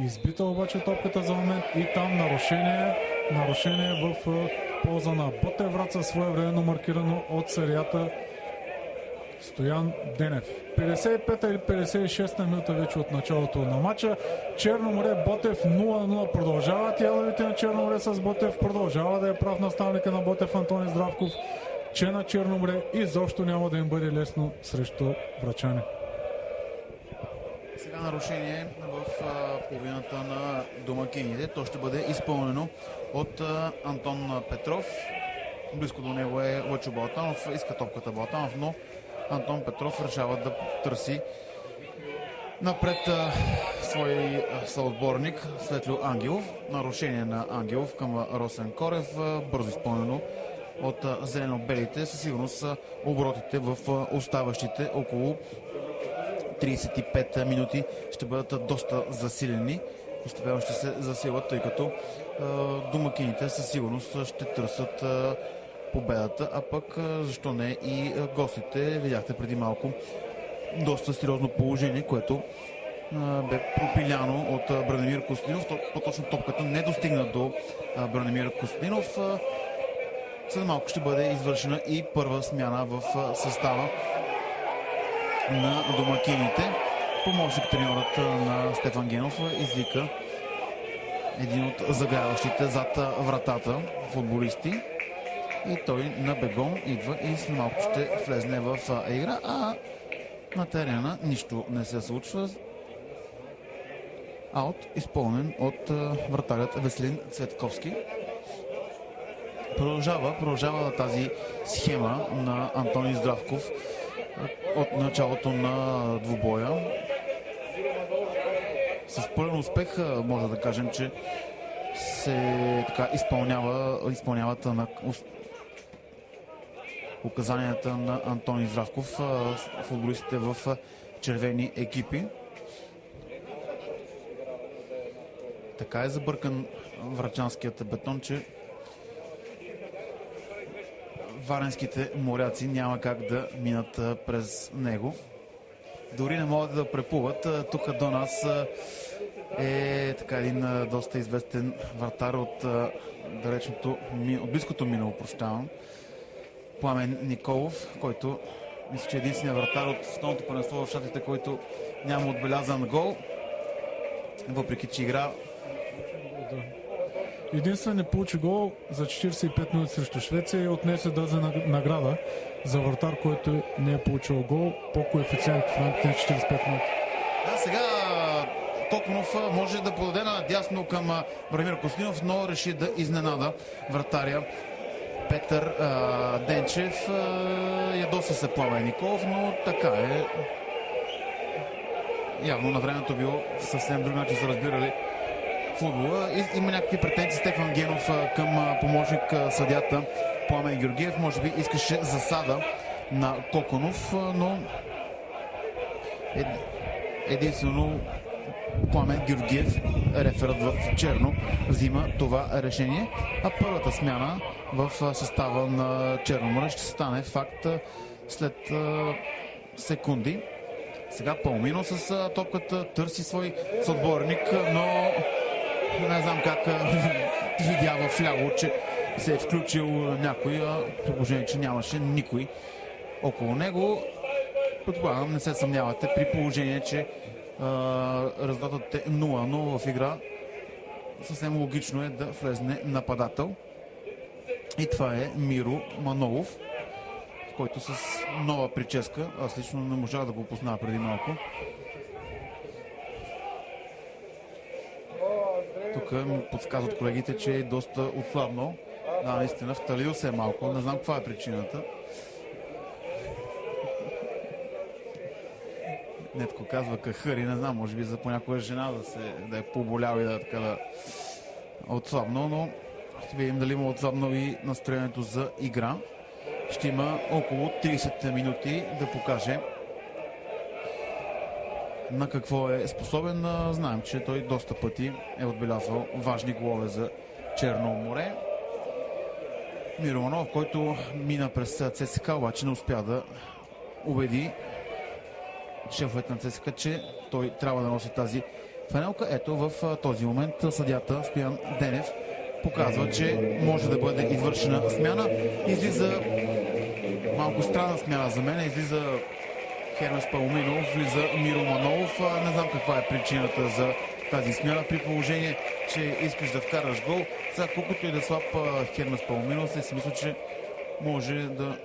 Избита обаче топката за момент и там нарушение в полза на Ботев Враца, своевременно маркирано от серията Стоян Денев. 55-та или 56-та минута вече от началото на матча. Черноморе Ботев 0-0. Продължават ядовите на Черноморе с Ботев. Продължава да е прав наставника на Ботев Антони Здравков, че на Черноморе изобщо няма да им бъде лесно срещу врачани. Сега нарушение в половината на домакините. То ще бъде изпълнено от Антон Петров. Близко до него е Лъчо Балтанов. Иска топката Балтанов, но Антон Петров решава да търси напред свой съотборник Светлио Ангелов. Нарушение на Ангелов към Росен Корев. Бързо изпълнено от зелено-белите. Със сигурност са оборотите в оставащите около 35 минути ще бъдат доста засилени. Постепенно ще се засилват, тъй като домакините със сигурност ще търсят победата, а пък защо не и гостите. Видяхте преди малко доста сериозно положение, което бе пропиляно от Бранимир Костадинов. По-точно топката не достигна до Бранимир Костадинов. След малко ще бъде извършена и първа смяна в състава на домакините. Помощник треньорът на Стефан Генов извика един от загряващите зад вратата футболисти. И той на бегом идва и след малко ще влезне в игра, а на терена нищо не се случва. Аут изпълнен от вратарят Веселин Цветковски. Продължава тази схема на Антоний Здравков от началото на двубоя. С пълен успех може да кажем, че се изпълняват на указанията на Антоний Здравков футболистите в червени екипи. Така е забъркан врачанският бетон, че варенските моряци няма как да минат през него. Дори не могат да преплуват. Тук до нас е така един доста известен вратар от от близкото минало, прощавам. Пламен Николов, който мисля, че е единственият вратар от основното първенство в щатите, който няма отбелязан гол. Въпреки че игра. Единствен не получи гол за 45 минути срещу Швеция и отнесе тази награда за вратар, който не е получил гол по коефициент в рамките на 45 минути. Да, сега Коконов може да подаде надясно към Бранимир Костадинов, но реши да изненада вратаря Петър Денчев. Ядоса се Пламен Николов, но така е. Явно на времето било съвсем друг начин са разбирали футбола. Има някакви претенции Стефан Генов към помощник съдията Пламен Георгиев. Може би искаше засада на Коконов, но единствено Пламен Георгиев, реферът в черно, взима това решение. А първата смяна в състава на Черноморе ще стане факт след секунди. Сега Палмино с топката търси свой съотборник, но не знам как видя в ляво, че се е включил някой, при положение, че нямаше никой около него. Предполагам, не се съмнявате, при положение, че резултатът е 0-0 в игра. Съвсем логично е да влезне нападател. И това е Миро Манолов, който с нова прическа, аз лично не можах да го опозная преди малко. Тук ми подсказват колегите, че е доста отслабнал. Да, наистина, вталил се е малко. Не знам каква е причината. Нетко казва кахъри, не знам, може би за понякога жена да е поболял и да отслабнал, но ще видим дали има отслабнал и настроението за игра. Ще има около 30 минути да покаже на какво е способен. Знаем, че той доста пъти е отбелязвал важни голове за Черно море. Миро Манолов, който мина през ЦСКА, обаче не успя да убеди шефовете на ЦСКА, че той трябва да носи тази фанелка. Ето в този момент съдията Стоян Денев показва, че може да бъде извършена смяна. Излиза малко странна смяна за мен. Излиза Хермес Паломинов, влиза Миро Манолов. Не знам каква е причината за тази смяна, при положение, че искаш да вкараш гол. Сега, колкото и да слаб Хермес Паломинов, си мисля, че може да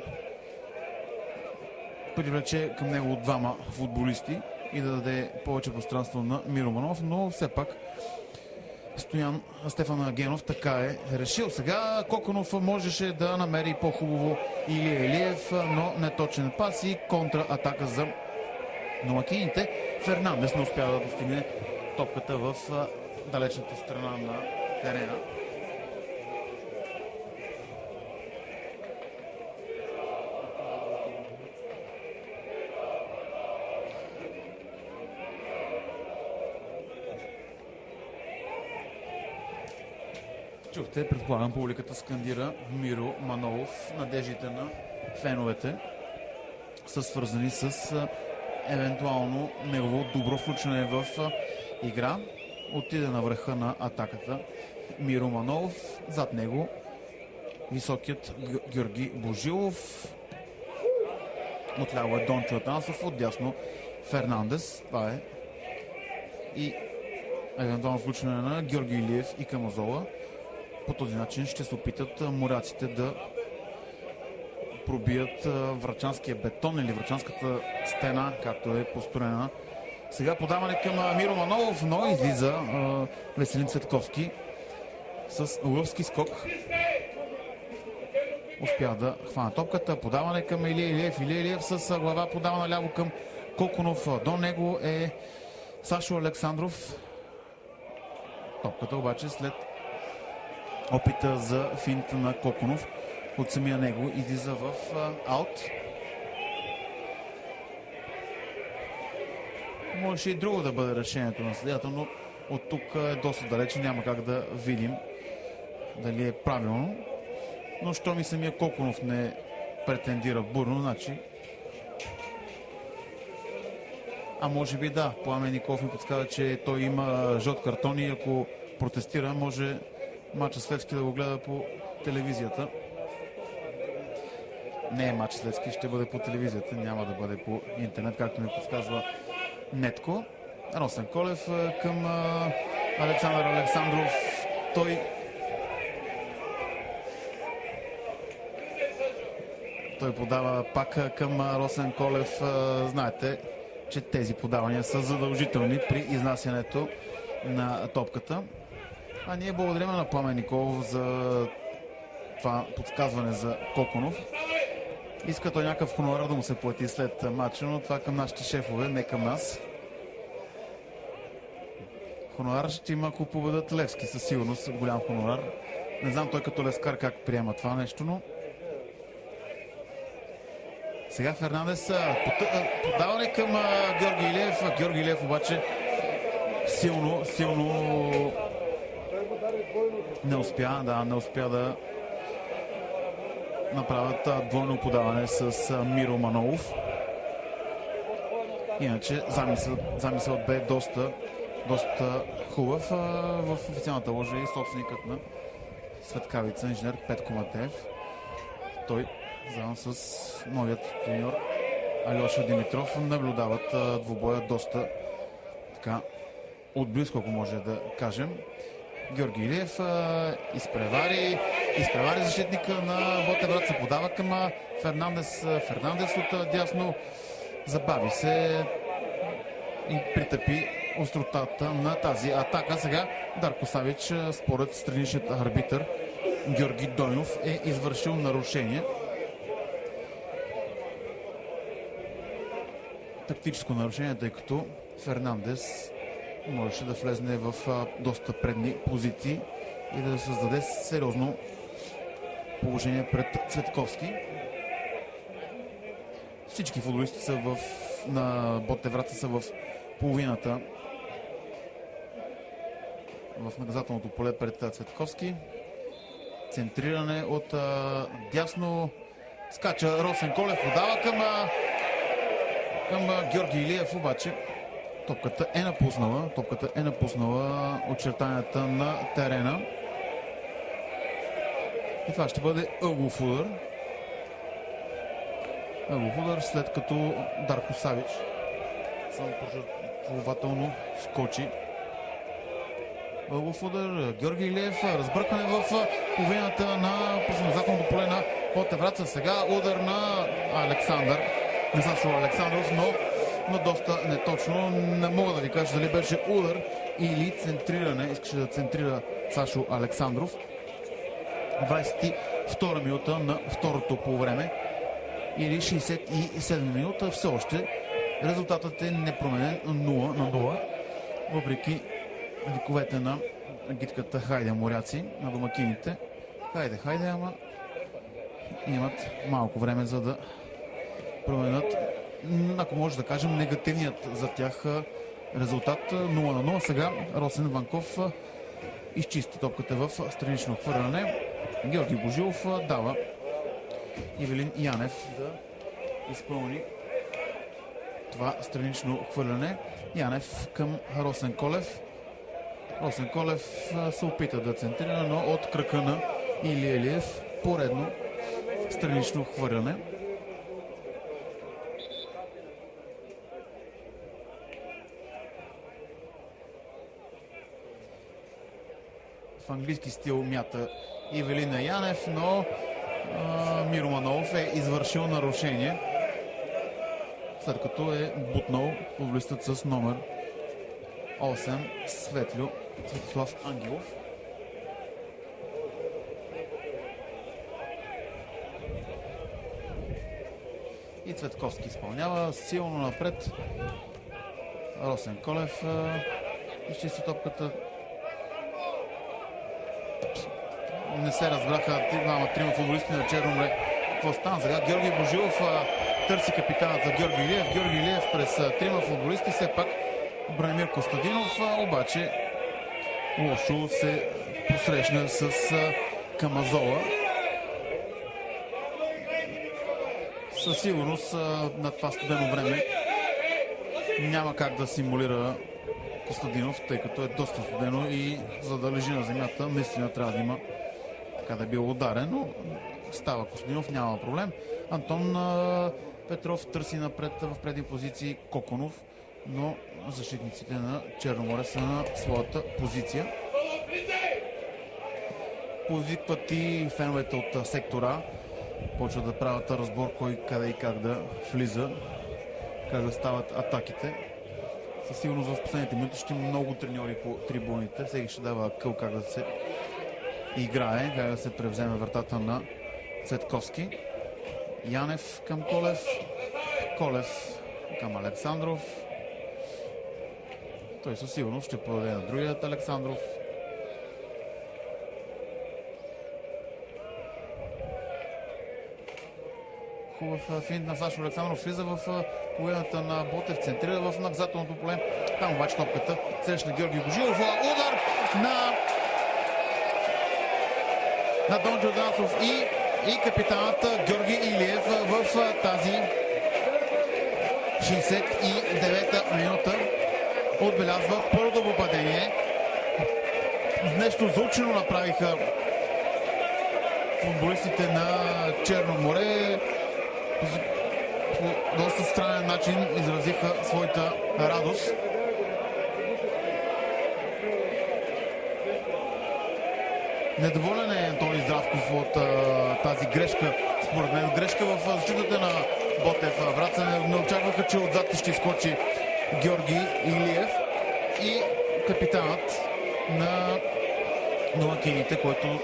привлече към него двама футболисти и да даде повече пространство на Миро Манолов, но все пак Стефан Генов така е решил. Сега Коконов можеше да намери по-хубаво Илия Илиев, но неточен пас и контратака за домакините. Фернандес не успя да достигне топката в далечната страна на терена. Чухте, предполагам, публиката скандира Миро Манолов. Надеждите на феновете са свързани с евентуално негово добро включване в игра. Отиде на върха на атаката Миро Манолов. Зад него високият Георги Божилов. Отляво е Дончо Атанасов, отдясно Фернандес. Това е и евентуално включване на Георги Илиев и Камазола. По този начин ще се опитат моряците да пробият врачанския бетон или врачанската стена, както е построена. Сега подаване към Миро Манолов, но излиза Веселин Цветковски с лъвски скок. успя да хвана топката. Подаване към Илия Илиев. Илия Илиев с глава подава наляво към Коконов. До него е Сашо Александров. Топката обаче след опита за финт на Коконов от самия него излиза в аут. Можеше и друго да бъде решението на съдията, но от тук е доста далече. Няма как да видим дали е правилно. Но що ми самия Коконов не претендира бурно, значи... А може би да. Пламен Николов ми подсказва, че той има жълт картон и ако протестира, може мача с Левски да го гледа по телевизията. Не е мач с Левски, ще бъде по телевизията, няма да бъде по интернет, както ми подсказва Нетко. Росен Колев към Александър Александров. Той подава пак към Росен Колев. Знаете, че тези подавания са задължителни при изнасянето на топката. А ние благодарим на Пламен Николов за това подсказване за Коконов. Иска той някакъв хонорар да му се плати след матча, но това към нашите шефове, не към нас. Хонорар ще има, ако победат Левски, със сигурност голям хонорар. Не знам той като левскар как приема това нещо, но... Сега Фернандес подаване към Георги Илиев. Георги Илиев обаче силно не успя да направят двойно подаване с Миро Манолов. Иначе замисълът бе доста хубав. В официалната ложа и собственикът на Светкавица, инженер Петко Матеев. Той заедно с новият треньор Алеша Димитров наблюдават двубоя доста така отблизко, ако може да кажем. Георги Илиев изпревари защитника на Ботевград, се подава към Фернандес. Фернандес от дясно забави се и притъпи остротата на тази атака. Сега Дарко Савич, според страничният арбитър Георги Дойнов, е извършил нарушение. Тактическо нарушение, тъй като Фернандес можеше да влезне в доста предни позиции и да създаде сериозно положение пред Цветковски. Всички футболисти са на Ботевград са в половината в наказателното поле пред Цветковски. Центриране от дясно. Скача Росен Колев, подава към Георги Илиев, обаче топката е напуснала очертанията на терена. И това ще бъде ъглов удар. След като Дарко Савич само пожертвователно скочи. Ъглов удар. Георги Илиев, разбъркане в половината на наказателното поле на Ботевград. Сега удар на Александър. Не Сашо Александров, но доста неточно. Не мога да ви кажа дали беше удар или центриране. Искаше да центрира Сашо Александров. 22 минута на второто полувреме или 67 минута. Все още резултатът е непроменен 0-0. Въпреки виковете на гидката "Хайде, моряци", на домакините. Хайде, ама имат малко време, за да променят, ако може да кажем, негативният за тях резултат 0-0. Сега Росен Ванков изчисти топката в странично хвърляне. Георги Божилов дава Ивелин Янев да изпълни това странично хвърляне. Янев към Росен Колев. Росен Колев се опита да центрира, но от крака на Илия Илиев поредно странично хвърляне. В английски стил мята Ивелина Янев, но Миро Манолов е извършил нарушение, след като е бутнал футболистът с номер 8 Светослав Ангелов. И Цветковски изпълнява силно напред. Росен Колев изчисти топката. Не се разбраха трима футболисти на Черно море какво стана. Сега Георги Божилов търси капитанът за Георги Илиев. Георги Илиев през трима футболисти, все пак Бранимир Костадинов обаче лошо се посрещна с Камазола. Със сигурност на това студено време няма как да симулира Костадинов, тъй като е доста студено и за да лежи на земята наистина трябва да има така да е бил ударен, но става Костадинов, няма проблем. Антон Петров търси напред в предни позиции Коконов, но защитниците на Черноморе са на своята позиция. Повикват и феновете от сектора. Почват да правят разбор кой къде и как да влиза, как да стават атаките. Със сигурност в последните минути ще има много треньори по трибуните. Всеки ще дава къл как да се играе, как да се превземе вратата на Цветковски. Янев към Колев, Колев към Александров. Той със сигурност ще подаде на другият Александров. Хубав финт на Сашо Александров, влиза в половината на Ботев, центрира в наказателното поле. Там обаче топката срещна Георги Божилов. Удар на Дончо Данцов и капитанът Георги Илиев в тази 69-та минута отбелязва първото попадение. Нещо заучено направиха футболистите на Черно море. По доста странен начин изразиха своята радост. Недоволен е Антони Здравков от тази грешка. Според мен грешка в защитата на Ботев Враца. Не очакваха, че отзад ще изкочи Георги Илиев и капитанът на домакините, който е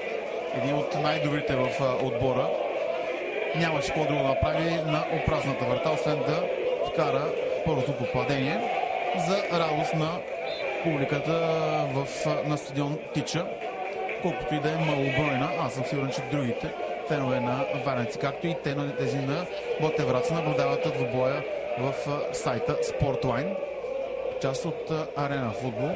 един от най-добрите в отбора. Нямаше какво друго да направи на опразната врата, освен да вкара първото попадение за радост на публиката на стадион Тича. Колкото и да е малобройна, аз съм сигурен, че другите фенове на варненци, както и тези на Ботев Враца, наблюдават двубоя в сайта Sportline, част от Арена Футбол.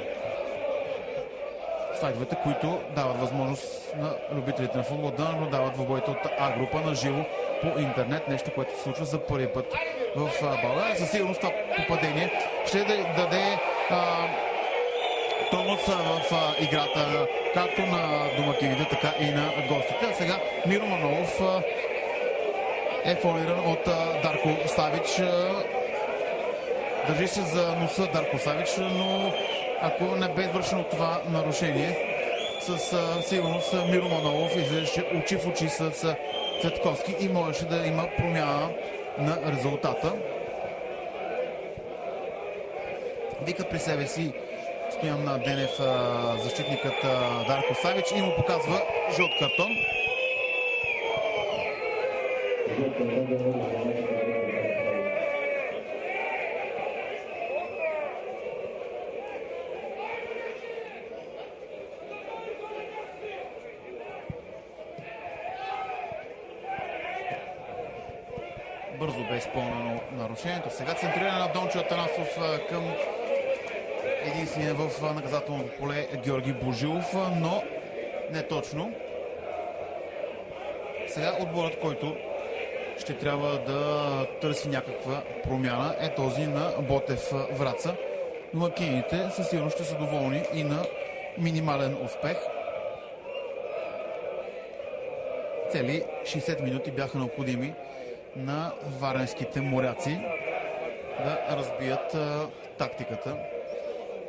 Сайтовете, които дават възможност на любителите на футбол да наблюдават двубоите от А-група на живо по интернет. Нещо, което се случва за първи път в България. Със сигурност това попадение ще даде тонус в играта както на домакините, така и на гостите. А сега Миро Манолов е фолиран от Дарко Савич. Държи се за носа Дарко Савич, но ако не бе извършено това нарушение, със сигурност Миро Манолов излезеше очи в очи с Цветковски и можеше да има промяна на резултата. Вика при себе си Стоян Денев, защитникът Дарко Савич, и му показва жълт картон. Бързо бе изпълнено нарушението. Сега центриране на Дончо Атанасов към единствения в наказателното поле Георги Божилов, но не точно. Сега отборът, който ще трябва да търси някаква промяна, е този на Ботев Враца. Домакините със сигурност ще са доволни и на минимален успех. Цели 60 минути бяха необходими на варненските моряци да разбият тактиката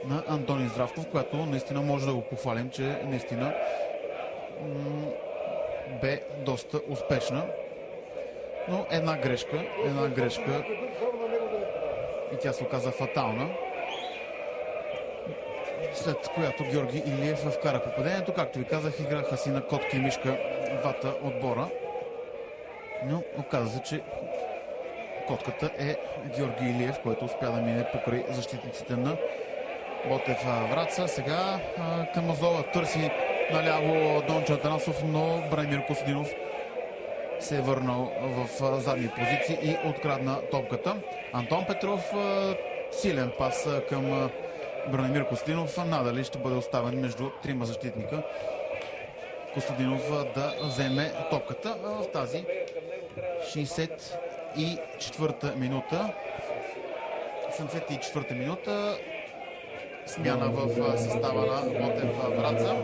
на Антони Здравков, която наистина може да го похвалим, че наистина бе доста успешна. Но една грешка и тя се оказа фатална, след която Георги Илиев вкара попадението. Както ви казах, играха си на котка и мишка двата отбора, но оказа се, че котката е Георги Илиев, който успя да мине покрай защитниците на Ботев Враца. Сега Камазола търси наляво Дончо Атанасов, но Бранимир Костадинов се е върнал в задни позиции и открадна топката. Антон Петров, силен пас към Бранимир Костадинов. Надали ще бъде оставен между трима защитника Костадинов да вземе топката в тази 64-та минута. 74-та минута. Смяна в състава на Ботев Враца.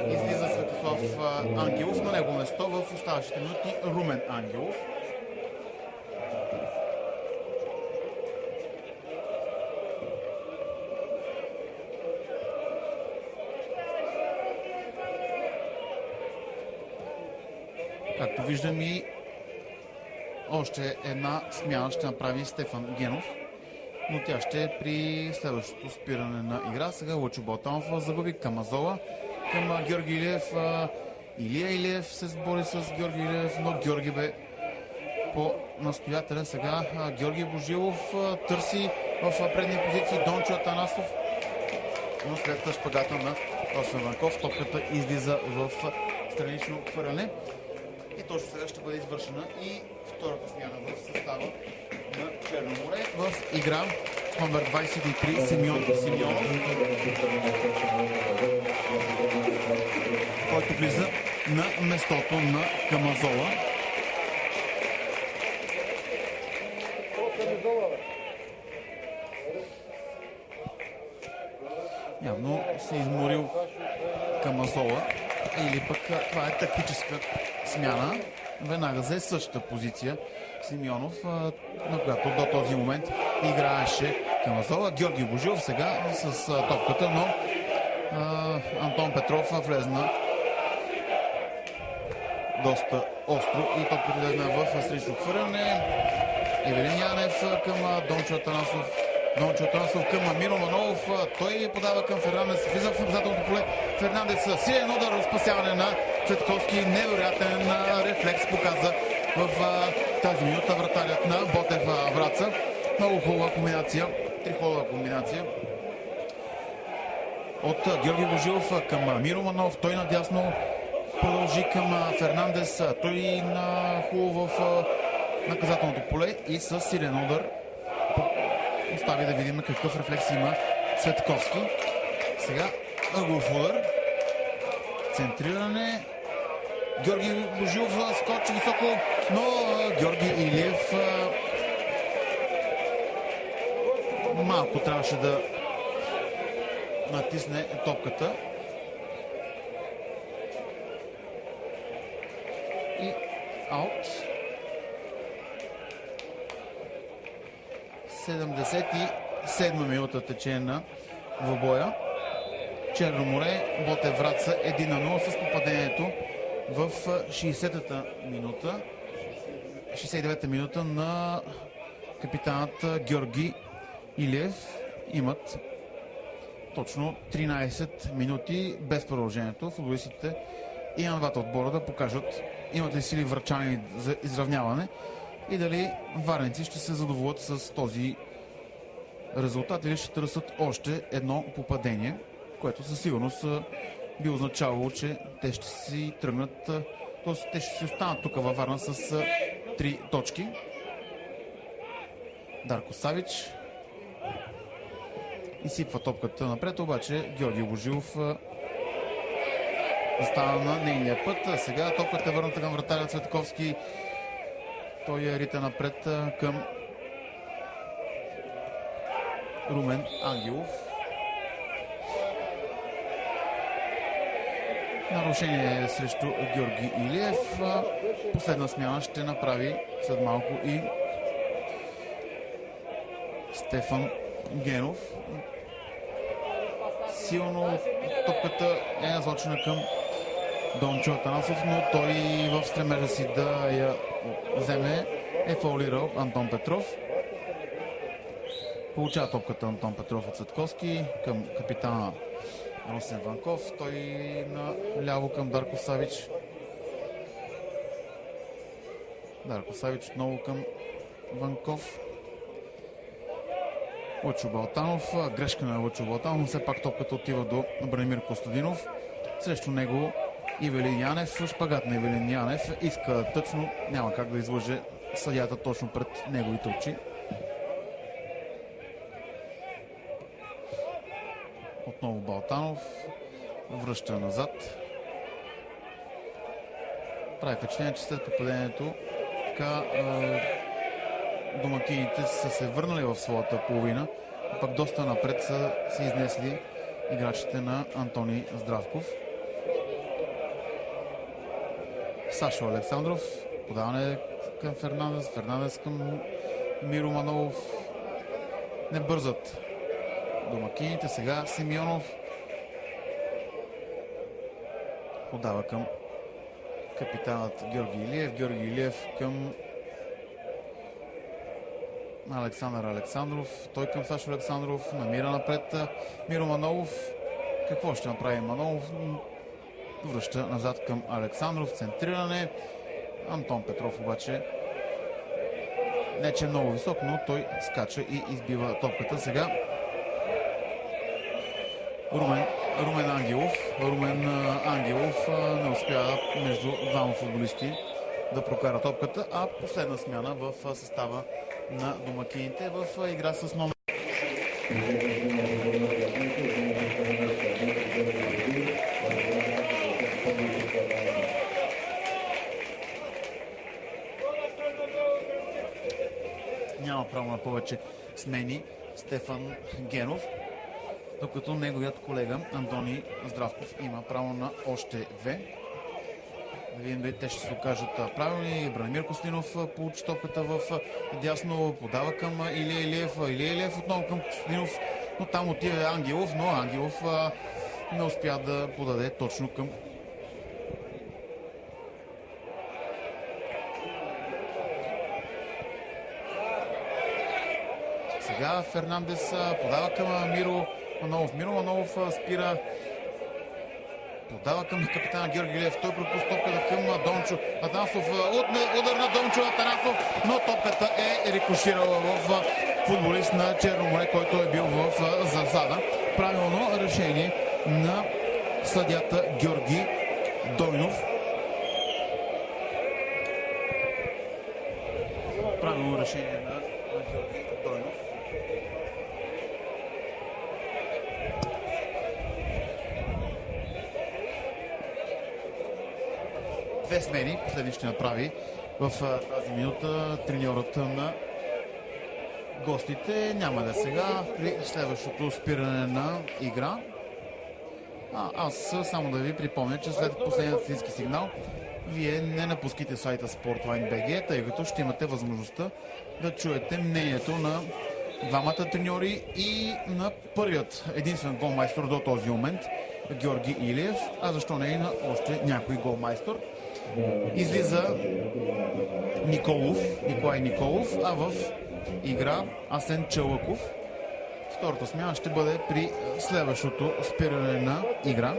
Излиза Светослав Ангелов, на него место в оставащите минути Румен Ангелов. Както виждам, и още една смяна ще направи Стефан Генов, но тя ще е при следващото спиране на игра. Сега Лъчо Балтанов загуби Камазола към Георги Илиев. Илия Илиев се сбори с Георги Илиев, но Георги бе по-настоятелен. Сега Георги Божилов търси в предни позиции Дончо Атанасов, но след шпагата на Росен Ванков топката излиза в странично хвърляне. И точно сега ще бъде извършена и втората смяна в състава на Черно море. В игра с номер 23 Симеон Симеонов, който влиза на местото на Камазола. Явно се изморил Камазола, или пък това е тактическа смяна. Веднага за същата позиция Симеонов, на която до този момент играеше Камазола. Георги Божилов сега с топката, но Антон Петров влезна доста остро и топката влезна в странично хвърляне. Евелин Янев към Дончо Атанасов. Дончо Атанасов към Миро Манолов. Той подава към Фернандес. Влиза в наказателното поле. Фернандес силен удар, спасяване на Цветковски. Невероятен рефлекс показа в тази минута вратарят на Ботев Враца. Много хубава комбинация. Триходова комбинация от Георги Божилов към Миро Манолов. Той надясно продължи към Фернандес. Той на хубаво в наказателното поле и с силен удар остави да видим какъв рефлекс има Цветковски. Сега ъглов удар. Центриране. Георги Божилов скочи високо, но Георги Илиев малко трябваше да натисне топката. И аут. 77 минута тече на двубоя. Черно море, Ботев Враца 1-0 с попадението в 69-та минута на капитанът Георги Илиев. Имат точно 13 минути без продължението. Футболистите и на двата отбора да покажат имат ли сили врачани за изравняване и дали варници ще се задоволят с този резултат или ще търсят още едно попадение, което със сигурност би означавало, че те ще си тръгнат, т.е. те ще си останат тук във Варна с 3 точки. Дарко Савич изсипва топката напред, обаче Георги Божилов застава на нейния път. Сега топката е върната към вратаря Цветковски. Той я рита напред към Румен Ангелов. Нарушение срещу Георги Илиев. Последна смяна ще направи след малко и Стефан Генов. Силно топката е насочена към Дончо Атанасов, но той в стремежа си да я вземе е фаулирал Антон Петров. Получава топката Антон Петров от Цветковски към капитана Росен Ванков. Той наляво към Дарко Савич. Дарко Савич отново към Ванков. Лъчо Балтанов, грешка на Лъчо Балтанов, но все пак топката отива до Бранимир Костадинов. Срещу него Ивелин Янев, шпагат на Ивелин Янев, иска точно, няма как да излъже съдията точно пред неговите очи. Отново Балтанов, връща назад. Прави впечатление, че след попадението така домакините са се върнали в своята половина, а пък доста напред са се изнесли играчите на Антони Здравков. Сашо Александров, подаване към Фернандес, Фернандес към Миро Манолов. Не бързат домакините, сега Симеонов подава към капитанът Георги Илиев. Георги Илиев към Александър Александров. Той към Сашо Александров. Намира напред Миро Манолов. Какво ще направи Манолов? Връща назад към Александров. Центриране. Антон Петров обаче не че е много висок, но той скача и избива топката. Сега Румен Ангелов. Румен Ангелов не успя между двама футболисти да прокара топката, а последна смяна в състава на домакините в игра с номер. Няма право на повече смени Стефан Генов, докато неговият колега Антони Здравков има право на още две. Да видим дали те ще се окажат правилни. Бранимир Костадинов получи топката в дясно, подава към Илия Илиев. Илия Илиев отново към Костадинов, но там отива Ангелов, но Ангелов не успя да подаде точно към сега Фернандес подава към Миро Манолов. Миро Манолов спира. Подава към капитана Георги Илиев. Той пропуска топката към Дончо Атанасов. Удар на Дончо Атанасов, но топката е рикоширала в футболист на Черноморе, който е бил в засада. Правилно решение на съдията Георги Дойнов. Правилно решение на Георги Дойнов. Две смени последни ще направи в тази минута треньорът на гостите. Няма да сега при следващото спиране на игра. Аз само да ви припомня, че след последният статистически сигнал вие не напускайте сайта Sportline.bg, тъй като ще имате възможността да чуете мнението на двамата треньори и на първият единствен голмайстор до този момент Георги Илиев, а защо не и на още някой голмайстор. Излиза Николай Николов, а в игра Асен Чалъков. Втората смяна ще бъде при следващото спиране на игра.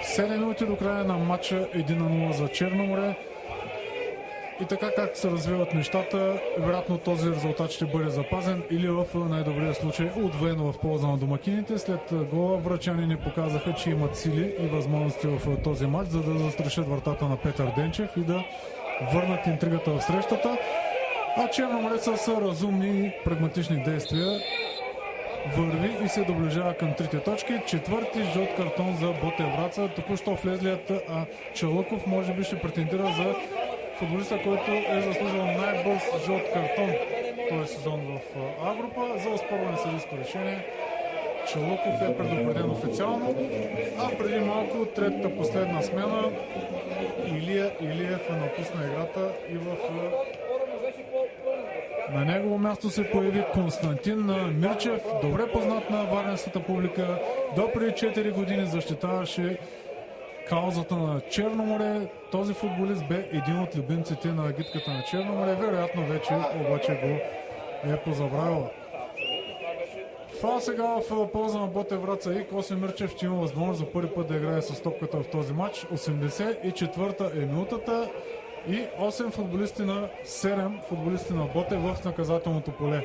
7 минути до края на матча, 1-0 за Черноморе. И така както се развиват нещата, вероятно този резултат ще бъде запазен или в най-добрия случай удвоено в полза на домакините. След гола врачани показаха, че имат сили и възможности в този матч, за да застрашат вратата на Петър Денчев и да върнат интригата в срещата. А Черноморе с разумни и прагматични действия върви и се доближава към трите точки. Четвърти жълт картон за Ботев Враца. Току-що влезлият Чалъков може би ще претендира за футболиста, който е заслужил най-бърз жълт картон този сезон в А група. За оспорване съдийско решение Чалъков е предупреден официално, а преди малко третата последна смяна Илия Илиев напусна играта и на негово място се появи Константин Мирчев, добре познат на варненската публика. До преди 4 години защитаваше каузата на Черноморе. Този футболист бе един от любимците на агитката на Черноморе. Вероятно вече обаче го е позабравила. Фал сега в полза на Ботев Враца и Коси Мирчев ще има възможност за първи път да играе с топката в този матч. 84-та е минутата. И 8 футболисти на 7 футболисти на Ботев в наказателното поле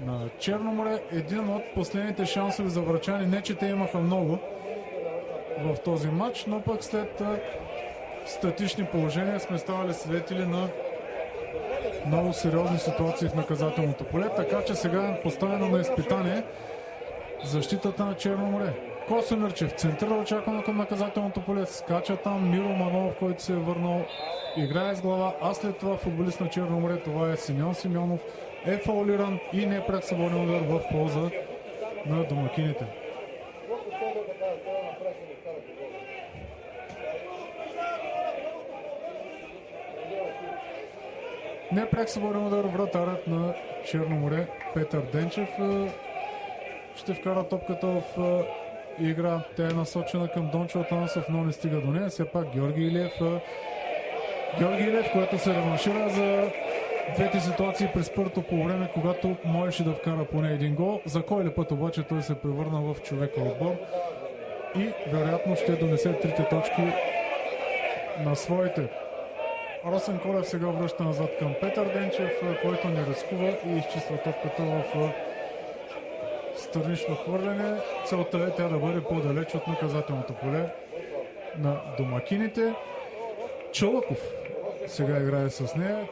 на Черноморе. Един от последните шансове за врачани. Не, че те имаха много в този матч, но пък след статични положения сме ставали свидетели на много сериозни ситуации в наказателното поле, така че сега е поставено на изпитание защитата на Черноморе. Косо Мирчев центрира очаквано към наказателното поле, скача там Миро Манолов, който се е върнал, играе с глава, а след това футболист на Черноморе, това е Симеон Симеонов, е фаулиран и не е пред свободен удар в полза на домакините. Непряк свободен удар, вратарят на Черноморе Петър Денчев ще вкара топката в игра. Тя е насочена към Дончо Атанасов, но не стига до нея. Все пак Георги Илиев, който се реваншира за двете ситуации през първото по време, когато можеше да вкара поне един гол. За кой ли път обаче той се превърна в човека отбор и вероятно ще донесе трите точки на своите. Росен Колев сега връща назад към Петър Денчев, който не рискува и изчиства топката в странично хвърляне. Целта е тя да бъде по-далеч от наказателното поле на домакините. Чолаков сега играе с нея.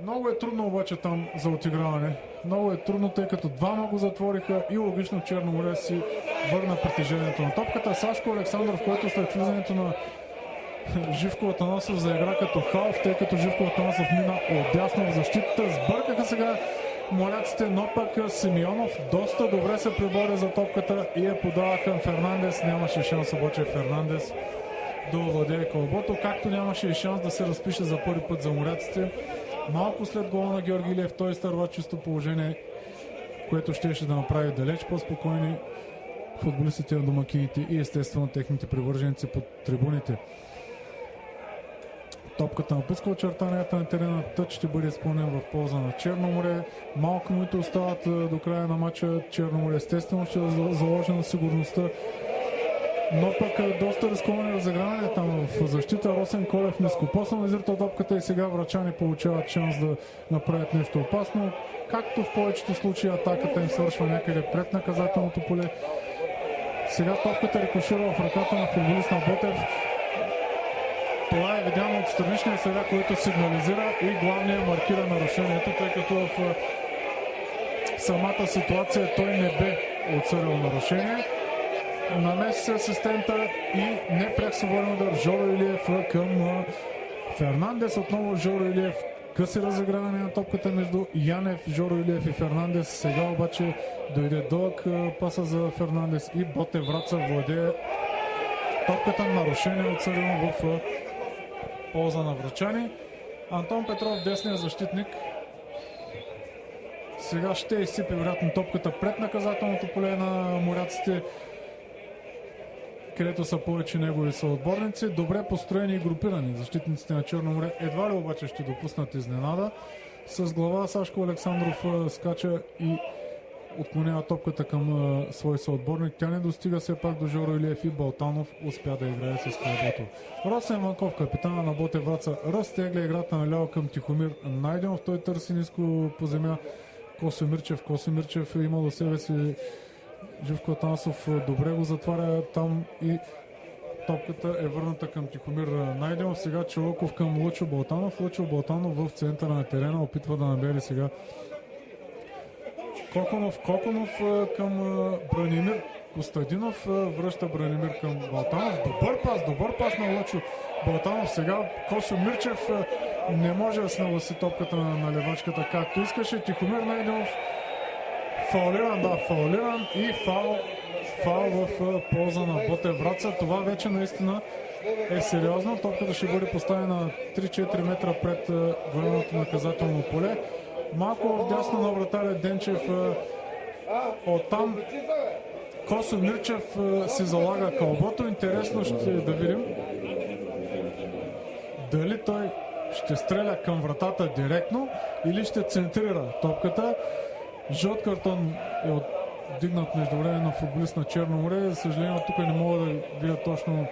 Много е трудно обаче там за отиграване. Много е трудно, тъй като двама го затвориха и логично Черноморе си върна притежението на топката. Сашко Александров, който след влизането на Живко Атанасов заигра като халф, тъй като Живко Атанасов мина отдясно в защитата. Сбъркаха сега моряците, но пък Симеонов доста добре се прибори за топката и я подава към Фернандес. Нямаше шанс обаче Фернандес да овладее кълбото, както нямаше и шанс да се разпише за първи път за моряците. Малко след гола на Георги Илиев той изтърва чисто положение, което щеше да направи далеч по-спокойни футболистите на домакините и естествено техните привърженици под трибуните. Топката напуска очертанията на терена, тъч ще бъде изпълнен в полза на Черноморе. Малко минути остават до края на матча. Черноморе естествено ще заложи на сигурността, но пък доста рисковано разиграване там в защита. Росен Колев нескопосно изрита топката и сега врачани получават шанс да направят нещо опасно. Както в повечето случаи атаката им свършва някъде пред наказателното поле. Сега топката рикошира в ръката на футболист на Ботев. Това е видяно от страничния съдия, който сигнализира и главният маркира нарушението, тъй като в самата ситуация той не бе отсъдил нарушение. Намеси се асистента и непряк свободен удар Жоро Илиев към Фернандес. Отново Жоро Илиев къси разиграване на топката между Янев, Жоро Илиев и Фернандес. Сега обаче дойде дълъг паса за Фернандес и Ботев Враца владее топката. Нарушение отсъдено в полза на врачани. Антон Петров, десният защитник, сега ще изсипи вероятно топката пред наказателното поле на моряците, където са повече негови съотборници. Добре построени и групирани защитниците на Черноморе едва ли обаче ще допуснат изненада. С глава Сашко Александров скача и отклонява топката към свой съотборник. Тя не достига все пак до Жоро Илиев и Балтанов успя да играе с кълбото. Росен Ванков, капитана на Ботев Враца, разтегля играта наляво към Тихомир Найденов. Той търси ниско по земя Косо Мирчев. Косо Мирчев е имал до себе си Живко Атанасов, добре го затваря там и топката е върната към Тихомир Найденов. Сега Чалъков към Лъчо Балтанов. Лъчо Балтанов в центъра на терена опитва да намери сега Коконов към Бранимир Костадинов. Връща Бранимир към Балтанов. Добър пас на Лъчо Балтанов. Сега Косо Мирчев не може да снагласи топката на левачката както искаше. Тихомир Найденов фаулиран и фаул в полза на Ботев Враца. Това вече наистина е сериозно. Топката ще бъде поставена 3-4 метра пред голямото наказателно поле. Малко вдясно на вратаря Денчев. Оттам Косо Мирчев си залага кълбото. Интересно ще да видим дали той ще стреля към вратата директно или ще центрира топката. Жълт картон е отдигнат междувременно на футболист на Черноморе. За съжаление тук не мога да видя точно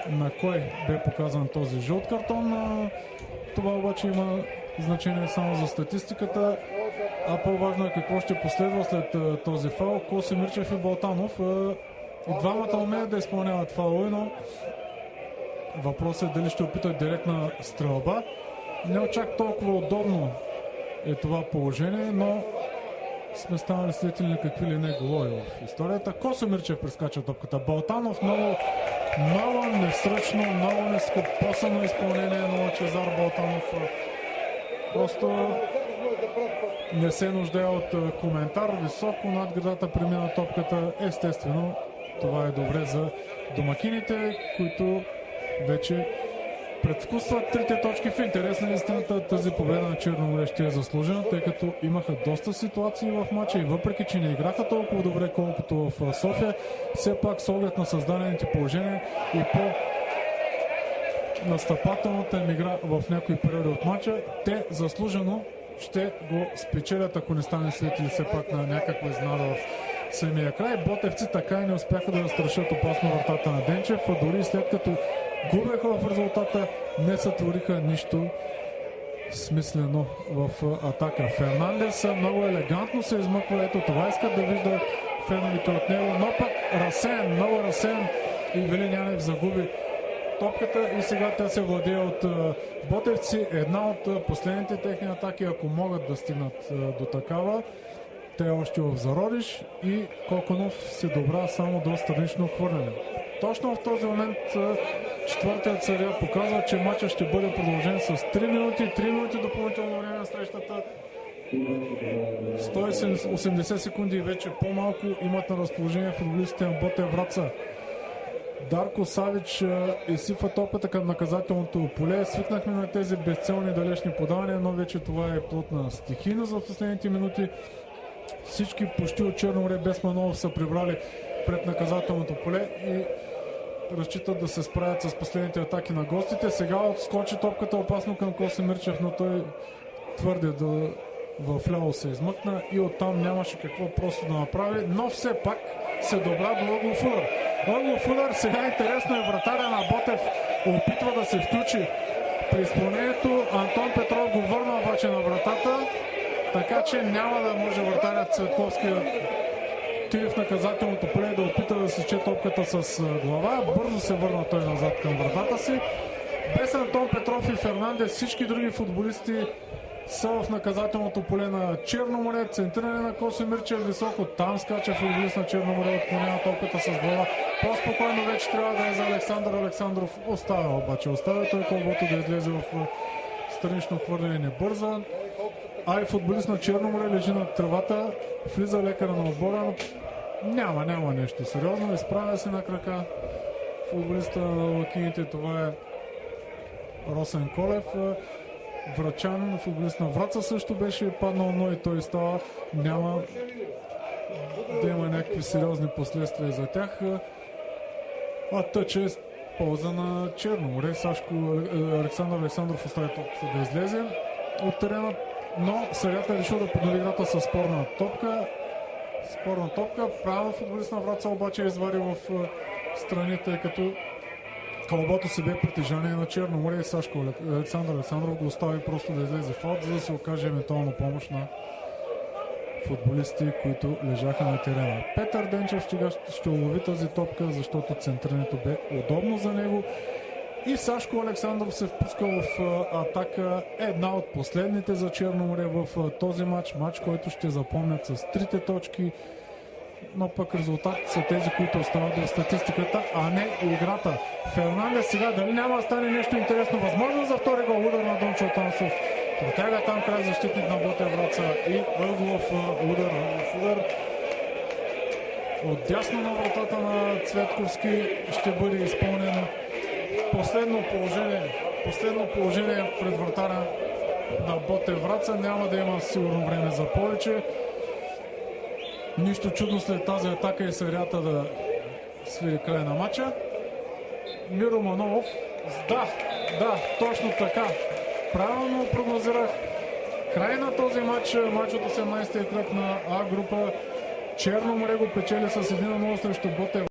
на кой бе показан този жълт картон. Това обаче има значение само за статистиката, а по-важно е какво ще последва след този фаул. Коси Мирчев и Балтанов и двамата умеят да изпълняват фаули, но въпросът е дали ще опитат директна стрелба. Не чак толкова удобно е това положение, но сме станали свидетели на какви ли не голови в историята. Косо Мирчев прескача топката. Балтанов много несръчно, много нескопосано изпълнение на Лъчезар Балтанов. Просто не се нуждае от коментар. Високо над градата премина топката. Естествено, това е добре за домакините, които вече предвкусват трите точки. В интерес на истината тази победа на Черноморе ще е заслужена, тъй като имаха доста ситуации в матча и въпреки, че не играха толкова добре, колкото в София, все пак с оглед на създадените положения и по-настъпателната им игра в някои периоди от матча, те заслужено ще го спечелят, ако не стане свидетели все пак на някаква изненада в самия край. Ботевци така и не успяха да застрашат опасно вратата на Денчев, а дори след като губеха в резултата, не сътвориха нищо смислено в атака. Фернандес много елегантно се измъква. Ето това искат да вижда феновете от него, но пък много разсеян и Велин Янев загуби топката и сега тя се владее от Ботевци. Една от последните техни атаки, ако могат да стигнат до такава. Те е още в зародиш и Коконов се добра само до странично хвърляне. Точно в този момент четвъртият съдия показва, че матчът ще бъде продължен с 3 минути допълнително време на срещата. 180 секунди и вече по-малко имат на разположение футболистите на Ботев Враца. Дарко Савич изсипва топката към наказателното поле. Свикнахме на тези безцелни далечни подавания, но вече това е плод на стихийност в последните минути. Всички почти от Черноморе без Манолов са прибрали пред наказателното поле и разчитат да се справят с последните атаки на гостите. Сега отскочи топката опасно към Коси Мирчев, но той твърде в ляво се измъкна и оттам нямаше какво просто да направи, но все пак се добра до ъглов удар. Ъглов удар, сега интересно е, вратаря на Ботев опитва да се включи при изпълнението. Антон Петров го върна обаче на вратата, така че няма да може вратарят Цветковски отиде в наказателното поле да опита да сече топката с глава. Бързо се върна той назад към вратата си. Без Антон Петров и Фернандес всички други футболисти са в наказателното поле на Черноморе. Центриране на Коси Мирчев високо. Там скача футболист на Черноморе, отклонява топката с глава. По-спокойно вече трябва да е за Александър Александров. Оставя той колбото да излезе в странично хвърляне, не бърза. А и футболист на Черноморе лежи на тревата. Влиза лекара на отбора, но няма нещо сериозно. Изправя се на крака футболиста на лакините. Това е Росен Колев. Врачан, футболист на Враца, също беше паднал, но и той става. Няма да има някакви сериозни последствия за тях. А тъч е полза на Черноморе. Александър Александров остави топката да излезе от терена, но съдията е решил да поднови играта с спорна топка. Правилно футболист на Враца обаче извади в страните, като кълбото си бе притежание на Черноморе и Сашко. Александър Александров го остави просто да излезе в аут, за да се окаже евентуално помощ на футболисти, които лежаха на терена. Петър Денчев ще улови тази топка, защото центрирането бе удобно за него. И Сашко Александров се впуска в атака, една от последните за Черноморе в този матч, който ще запомнят с трите точки, но пък резултатите са тези, които остават в статистиката, а не играта. Фернандес сега дали няма да стане нещо интересно, възможно за втори гол, удар на Дончо Тансов. Протяга там край защитник на Ботев Враца и ъглов удар. Отдясно на вратата на Цветковски ще бъде изпълнен. Последно положение пред вратаря на Ботев Враца. Няма да има сигурно време за повече. Нищо чудно след тази атака и серията да свири край на матча. Миро Манолов. Да, точно така. Правилно прогнозирах. Край на този матч от 18-я кръг на А група. Черноморе го печели с 1-0 срещу Ботев.